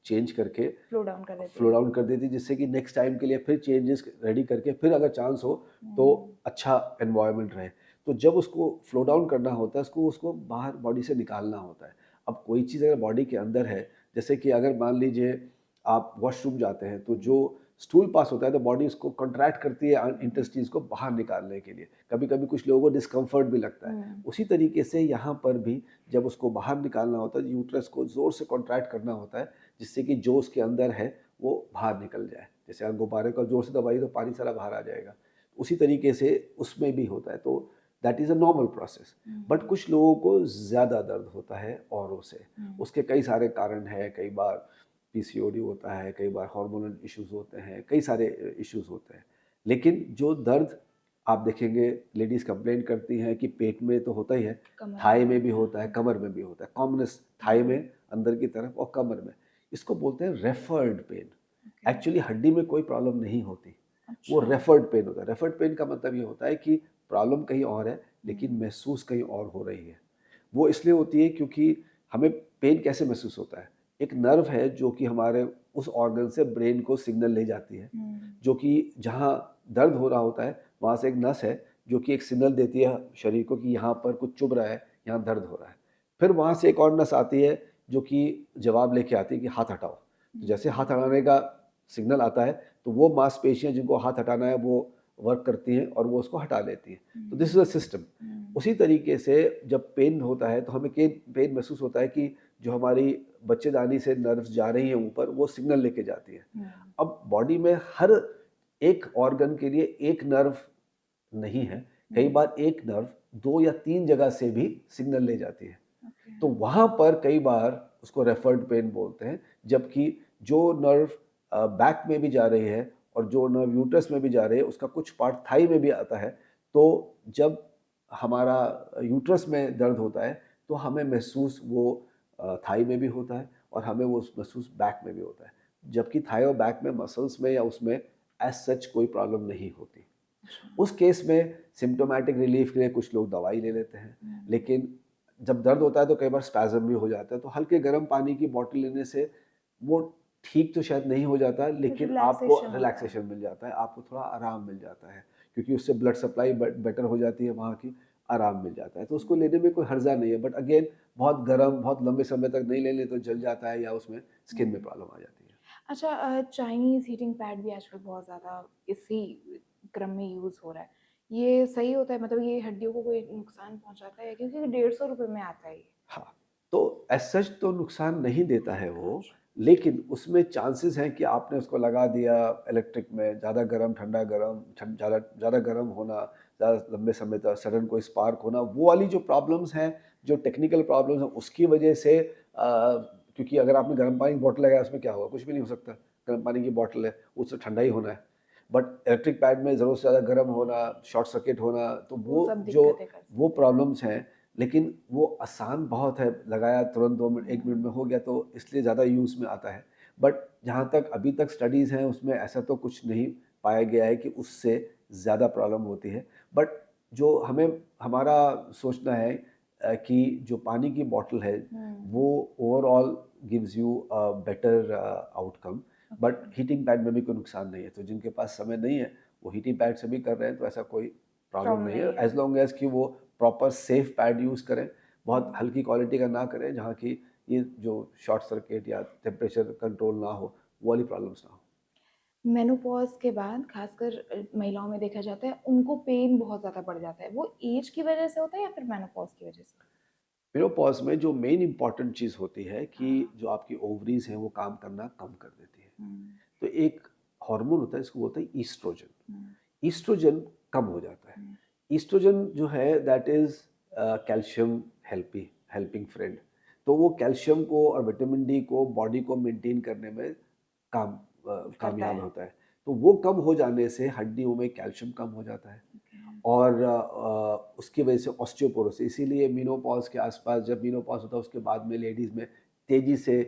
चेंज करके फ्लो डाउन कर देती फ्लो है। डाउन कर देती है, जिससे कि नेक्स्ट टाइम के लिए फिर चेंजेस रेडी करके फिर अगर चांस हो तो अच्छा एनवायरनमेंट रहे। तो जब उसको फ्लो डाउन करना होता है, उसको उसको बाहर बॉडी से निकालना होता है। अब कोई चीज़ अगर बॉडी के अंदर है, जैसे कि अगर मान लीजिए आप वॉशरूम जाते हैं, तो जो स्टूल पास होता है तो बॉडी उसको कॉन्ट्रैक्ट करती है इंटेस्टाइन्स को बाहर निकालने के लिए। कभी-कभी कुछ लोगों को डिस्कम्फर्ट भी लगता है। उसी तरीके से यहाँ पर भी जब उसको बाहर निकालना होता है, यूट्रस को ज़ोर से कॉन्ट्रैक्ट करना होता है, जिससे कि जो उसके अंदर है वो बाहर निकल जाए। जैसे आप गुब्बारे को ज़ोर से दबाइए तो पानी सारा बाहर आ जाएगा। उसी तरीके से उसमें भी होता है, तो that is a normal process. But कुछ लोगों को ज़्यादा दर्द होता है औरों से। उसके कई सारे कारण हैं, कई बार पीसीओडी होता है, कई बार हार्मोनल इश्यूज़ होते हैं, कई सारे इश्यूज़ होते हैं। लेकिन जो दर्द आप देखेंगे, लेडीज़ कंप्लेंट करती हैं कि पेट में तो होता ही है, कमर थाई में में भी होता है। होता है, कमर में भी होता है। कॉमनेस थाई में अंदर की तरफ और कमर में। इसको बोलते हैं रेफर्ड पेन। एक्चुअली हड्डी में कोई प्रॉब्लम नहीं होती, वो अच्छा। रेफर्ड पेन होता है। रेफर्ड पेन का मतलब ये होता है कि प्रॉब्लम कहीं और है, लेकिन महसूस कहीं और हो रही है। वो इसलिए होती है क्योंकि हमें पेन कैसे महसूस होता है? एक नर्व है जो कि हमारे उस ऑर्गन से ब्रेन को सिग्नल ले जाती है, जो कि जहाँ दर्द हो रहा होता है, वहाँ से एक नस है जो कि एक सिग्नल देती है शरीर को कि यहाँ पर कुछ चुभ रहा है, यहाँ दर्द हो रहा है। फिर वहाँ से एक और नस आती है जो कि जवाब लेके आती है कि हाथ हटाओ। तो जैसे हाथ हटाने का सिग्नल आता है, तो वो मांसपेशियाँ जिनको हाथ हटाना है वो वर्क करती हैं और वो उसको हटा लेती हैं। तो दिस इज़ अ सिस्टम। उसी तरीके से जब पेन होता है तो हमें पेन महसूस होता है कि जो हमारी बच्चेदानी से नर्व्स जा रही हैं ऊपर, वो सिग्नल लेके जाती है। अब बॉडी में हर एक ऑर्गन के लिए एक नर्व नहीं है, कई बार एक नर्व 2 या 3 जगह से भी सिग्नल ले जाती है। तो वहाँ पर कई बार उसको रेफर्ड पेन बोलते हैं, जबकि जो नर्व बैक में भी जा रही है और जो नर्व यूट्रस में भी जा रही है, उसका कुछ पार्ट थाई में भी आता है। तो जब हमारा यूट्रस में दर्द होता है तो हमें महसूस वो थाई में भी होता है और हमें वो महसूस बैक में भी होता है, जबकि थाई और बैक में मसल्स में या उसमें एज सच कोई प्रॉब्लम नहीं होती। उस केस में सिम्प्टोमेटिक रिलीफ के लिए कुछ लोग दवाई ले लेते हैं, लेकिन जब दर्द होता है तो कई बार स्पैज़म भी हो जाता है, तो हल्के गर्म पानी की बॉटल लेने से वो ठीक तो शायद नहीं हो जाता, लेकिन आपको रिलैक्सेशन होता है। रिलैक्सेशन मिल जाता है, आपको थोड़ा आराम मिल जाता है, क्योंकि उससे ब्लड सप्लाई बेटर हो जाती है वहाँ की, आराम मिल जाता है। तो उसको लेने में कोई हर्जा नहीं है, बट अगेन बहुत गर्म, बहुत लंबे समय तक नहीं लेने तो जल जाता है या उसमें स्किन में प्रॉब्लम आ जाती है। अच्छा, चाइनीज़ हीटिंग पैड भी आजकल बहुत ज़्यादा इसी क्रम में यूज़ हो रहा है। ये सही होता है? मतलब ये हड्डियों को कोई नुकसान पहुँचाता है? क्योंकि 150 रुपए में आता है ये। हाँ, तो एज़ सच तो नुकसान नहीं देता है वो, अच्छा। लेकिन उसमें चांसेस हैं कि आपने उसको लगा दिया इलेक्ट्रिक में, ज़्यादा गर्म, ठंडा गर्म, ज़्यादा ज़्यादा गर्म होना, ज़्यादा लंबे समय तक सडन कोई स्पार्क होना, वो वाली जो प्रॉब्लम्स हैं, जो टेक्निकल प्रॉब्लम्स हैं, उसकी वजह से क्योंकि अगर आपने गर्म पानी की बॉटल लगाया, उसमें क्या होगा? कुछ भी नहीं हो सकता। गर्म पानी की बॉटल है, उससे ठंडा ही होना है। बट इलेक्ट्रिक पैड में ज़रूरत से ज़्यादा गर्म होना, शॉर्ट सर्किट होना, तो वो वो सब जो दिक्कतें कर सकते वो प्रॉब्लम्स हैं, लेकिन वो आसान बहुत है, लगाया तुरंत 2 मिनट 1 मिनट में हो गया, तो इसलिए ज़्यादा यूज़ में आता है। बट जहाँ तक अभी तक स्टडीज़ हैं, उसमें ऐसा तो कुछ नहीं पाया गया है कि उससे ज़्यादा प्रॉब्लम होती है। बट जो हमें हमारा सोचना है कि जो पानी की बॉटल है, वो overall gives you a better outcome, but heating pad में भी कोई नुकसान नहीं है। तो जिनके पास समय नहीं है, वो हीटिंग पैड से भी कर रहे हैं, तो ऐसा कोई प्रॉब्लम प्रॉब्लम नहीं नहीं है, है। एज़ लॉन्ग एज़ कि वो प्रॉपर सेफ पैड यूज़ करें, बहुत हल्की क्वालिटी का ना करें, जहाँ की ये जो शॉर्ट सर्किट या टेम्परेचर कंट्रोल ना हो, वो वाली प्रॉब्लम्स ना हो। मेनोपॉज़ के बाद खासकर महिलाओं में देखा जाता है, उनको पेन बहुत ज़्यादा बढ़ जाता है। वो ऐज की वजह से होता है या फिर मेनोपॉज़ की वजह से? मेनोपॉज़ में जो मेन इम्पोर्टेंट चीज़ होती है कि हाँ। जो आपकी ओवरीज़ हैं, वो काम करना कम कर देती है। हुँ, तो एक हार्मोन होता है, इसको बोलते हैं ईस्ट्रोजन। हुँ, ईस्ट्रोजन कम हो जाता है। हुँ। ईस्ट्रोजन जो है that is calcium helping friend. तो वो कैल्शियम को और विटामिन डी को बॉडी को मेंटेन करने में करता कामयाब है। होता है। तो वो कम हो जाने से हड्डियों में कैल्शियम कम हो जाता है ओके। और उसकी वजह से ऑस्टियोपोरोसिस, इसीलिए मेनोपॉज़ के आसपास, जब मेनोपॉज़ होता है उसके बाद में लेडीज़ में तेज़ी से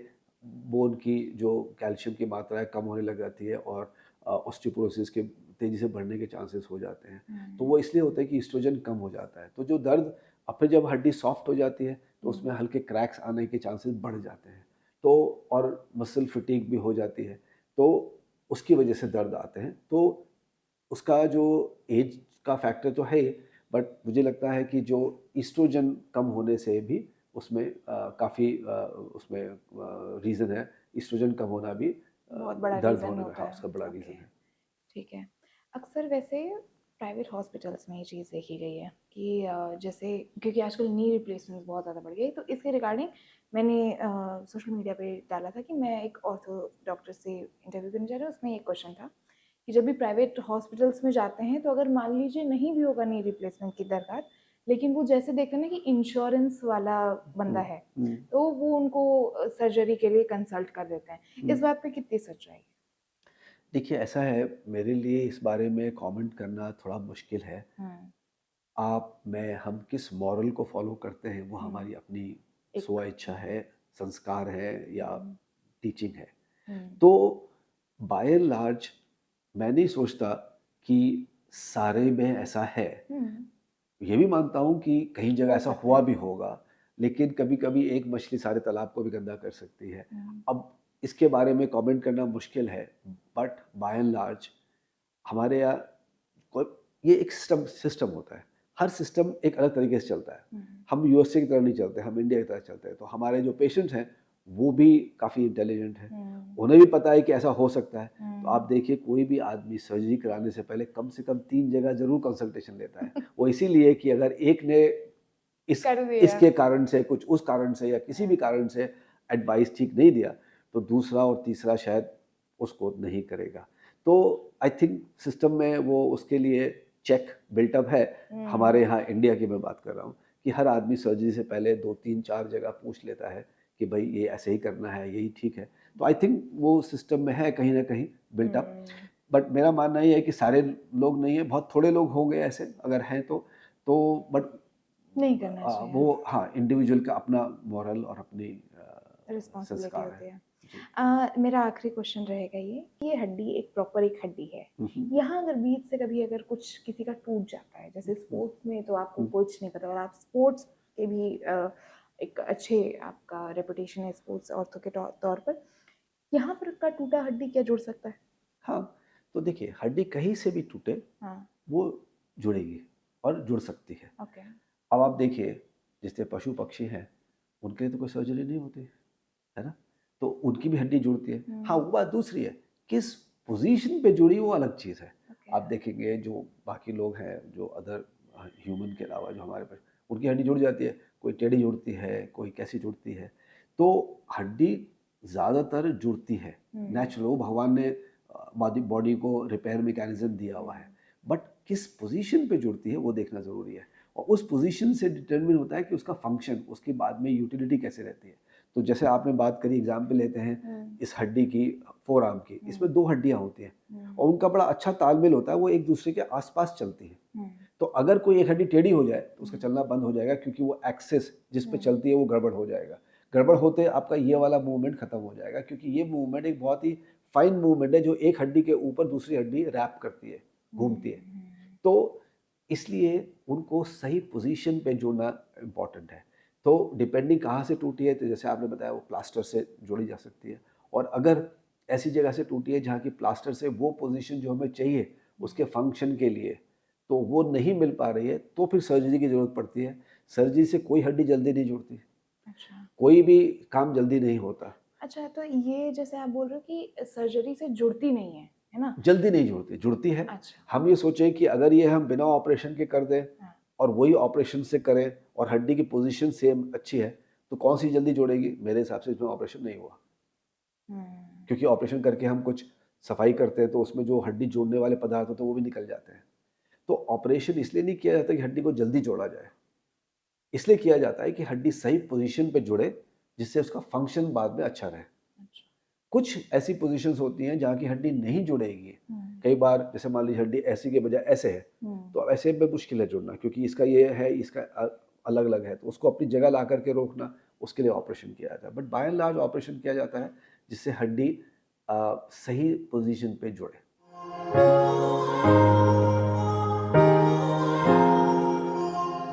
बोन की जो कैल्शियम की मात्रा है कम होने लग जाती है और ऑस्टियोपोरोसिस के तेज़ी से बढ़ने के चांसेस हो जाते हैं। तो हुँ, वो इसलिए होता है कि एस्ट्रोजन कम हो जाता है। तो जो दर्द, अब फिर जब हड्डी सॉफ्ट हो जाती है तो हुँ। उसमें हल्के क्रैक्स आने के चांसेस बढ़ जाते हैं। तो और मसल फटीग भी हो जाती है। तो उसकी वजह से दर्द आते हैं। तो उसका जो एज का फैक्टर तो है ही, बट मुझे लगता है कि जो एस्ट्रोजन कम होने से भी उसमें काफ़ी उसमें रीज़न है। एस्ट्रोजन कम होना भी बहुत बड़ा दर्द रीज़न होने में, होता हाँ, है। उसका बड़ा ओके, रीज़न है। ठीक है। अक्सर वैसे प्राइवेट हॉस्पिटल्स में ये चीज़ देखी गई है कि जैसे क्योंकि आजकल नी रिप्लेसमेंट्स बहुत ज़्यादा बढ़ गई, तो इसके रिगार्डिंग मैंने सोशल मीडिया पे डाला था कि मैं एक ऑर्थो डॉक्टर से इंटरव्यू करने जा रही हूँ, उसमें एक क्वेश्चन था कि जब भी प्राइवेट हॉस्पिटल्स में जाते हैं, तो अगर मान लीजिए नहीं भी होगा नी रिप्लेसमेंट की दरकार, लेकिन वो जैसे देखते हैं ना कि इंश्योरेंस वाला बंदा हुँ, है, हुँ, तो वो उनको सर्जरी के लिए कंसल्ट कर देते हैं। हुँ। इस बात पे कितनी सच्चाई है? देखिए, ऐसा है, मेरे लिए इस बारे में कमेंट करना थोड़ा मुश्किल है। हुँ, आप, मैं, हम किस मॉरल को फ़ॉलो करते हैं, वो हुँ। हमारी अपनी एक स्व इच्छा है, संस्कार है या हुँ, टीचिंग है। हुँ, तो बाय एंड लार्ज मैं नहीं सोचता कि सारे में ऐसा है। हुँ, ये भी मानता हूँ कि कहीं जगह हो ऐसा सकता हुआ है। भी होगा, लेकिन कभी-कभी एक मछली सारे तालाब को भी गंदा कर सकती है। हुँ, अब इसके बारे में कमेंट करना मुश्किल है, बट बाय एंड लार्ज हमारे यहाँ कोई, ये एक सिस्टम होता है। हर सिस्टम एक अलग तरीके से चलता है। हुँ, हम यूएसए की तरह नहीं चलते, हम इंडिया की तरह चलते हैं। तो हमारे जो पेशेंट्स हैं, वो भी काफ़ी इंटेलिजेंट हैं। हुँ, उन्हें भी पता है कि ऐसा हो सकता है। तो आप हुँ। देखिए, कोई भी आदमी सर्जरी कराने से पहले कम से कम 3 जगह ज़रूर कंसल्टेशन लेता है। वो इसीलिए कि अगर एक ने इस कर दिया। इसके कारण से, कुछ उस कारण से या किसी भी हुँ, कारण से एडवाइस ठीक नहीं दिया, तो दूसरा और तीसरा शायद उसको नहीं करेगा। तो आई थिंक सिस्टम में वो उसके लिए चेक बिल्ट अप है। हमारे हुँ, यहाँ इंडिया की मैं बात कर रहा हूँ कि हर आदमी सर्जरी से पहले 2-3-4 जगह पूछ लेता है कि भाई ये ऐसे ही करना है, यही ठीक है। तो आई थिंक वो सिस्टम में है कहीं न कहीं बिल्ट अप। बट मेरा मानना ये है कि सारे लोग नहीं है, बहुत थोड़े लोग होंगे ऐसे, अगर हैं तो बट नहीं करना चाहिए। वो हाँ, इंडिविजुअल का अपना मॉरल और अपनी रिस्पॉन्सिबिलिटी संस्कार होती है। है। जी। मेरा आखिरी क्वेश्चन रहेगा ये हड्डी एक प्रॉपर एक हड्डी है। यहाँ अगर बीच से कभी अगर कुछ किसी का टूट जाता है, जैसे स्पोर्ट्स में तो आपको कुछ नहीं पता और आप स्पोर्ट्स के भी एक अच्छे आपका रेपुटेशन है स्पोर्ट्स ऑर्थो के तौर पर, यहाँ पर का टूटा हड्डी क्या जुड़ सकता है? हाँ, तो देखिए हड्डी कहीं से भी टूटे हाँ, वो जुड़ेगी और जुड़ सकती है। ओके। अब आप देखिए, जैसे पशु पक्षी हैं, उनके लिए तो कोई सर्जरी नहीं होती, है ना? तो उनकी भी हड्डी जुड़ती है। हाँ, वो बात दूसरी है, किस पोज़ीशन पे जुड़ी वो अलग चीज़ है। ओके। आप देखेंगे जो बाकी लोग हैं, जो अदर ह्यूमन के अलावा जो हमारे पास, उनकी हड्डी जुड़ जाती है, कोई टेढ़ी जुड़ती है, कोई कैसी जुड़ती है। तो हड्डी ज़्यादातर जुड़ती है, नेचुरल, वो भगवान ने बॉडी को रिपेयर मैकेनिज़्म दिया हुआ है। बट किस पोज़ीशन पे जुड़ती है वो देखना ज़रूरी है, और उस पोज़ीशन से डिटरमिन होता है कि उसका फंक्शन, उसकी बाद में यूटिलिटी कैसे रहती है। तो जैसे आपने बात करी, एग्जाम्पल लेते हैं इस हड्डी की, फोर आर्म की, इसमें 2 हड्डियाँ होती हैं और उनका बड़ा अच्छा तालमेल होता है, वो एक दूसरे के आसपास चलती हैं। तो अगर कोई एक हड्डी टेढ़ी हो जाए तो उसका चलना बंद हो जाएगा, क्योंकि वो एक्सेस जिस पे चलती है वो गड़बड़ हो जाएगा। गड़बड़ होते आपका ये वाला मूवमेंट खत्म हो जाएगा, क्योंकि ये मूवमेंट एक बहुत ही फाइन मूवमेंट है जो एक हड्डी के ऊपर दूसरी हड्डी रैप करती है, घूमती है। तो इसलिए उनको सही पोजीशन पे जोड़ना इम्पॉर्टेंट है। तो डिपेंडिंग कहाँ से टूटी है, तो जैसे आपने बताया वो प्लास्टर से जोड़ी जा सकती है, और अगर ऐसी जगह से टूटी है जहाँ की प्लास्टर से वो पोजीशन जो हमें चाहिए उसके फंक्शन के लिए, तो वो नहीं मिल पा रही है, तो फिर सर्जरी की ज़रूरत पड़ती है। सर्जरी से कोई हड्डी जल्दी नहीं जुड़ती, अच्छा। कोई भी काम जल्दी नहीं होता, अच्छा, तो ये जैसे आप बोल रहे हो कि सर्जरी से जुड़ती नहीं है ना? जल्दी नहीं जुड़ती, जुड़ती है। अच्छा। हम ये सोचें कि अगर ये हम बिना ऑपरेशन के कर दें हाँ। और वही ऑपरेशन से करें और हड्डी की पोजीशन सेम अच्छी है, तो कौन सी जल्दी जुड़ेगी? मेरे हिसाब से इसमें ऑपरेशन नहीं हुआ, क्योंकि ऑपरेशन करके हम कुछ सफाई करते हैं तो उसमें जो हड्डी जोड़ने वाले पदार्थ होते हैं वो भी निकल जाते हैं। तो ऑपरेशन इसलिए नहीं किया जाता कि हड्डी को जल्दी जोड़ा जाए, इसलिए किया जाता है कि हड्डी सही पोजीशन पे जुड़े, जिससे उसका फंक्शन बाद में अच्छा रहे। अच्छा। कुछ ऐसी पोजीशंस होती हैं जहाँ की हड्डी नहीं जुड़ेगी। कई बार जैसे मान लीजिए हड्डी ऐसी के बजाय ऐसे है, तो अब ऐसे में मुश्किल है जुड़ना, क्योंकि इसका ये है, इसका अलग अलग है, तो उसको अपनी जगह ला करके रोकना, उसके लिए ऑपरेशन किया जाता है। But by and large operation किया जाता है जिससे हड्डी सही पोजीशन पे जुड़े।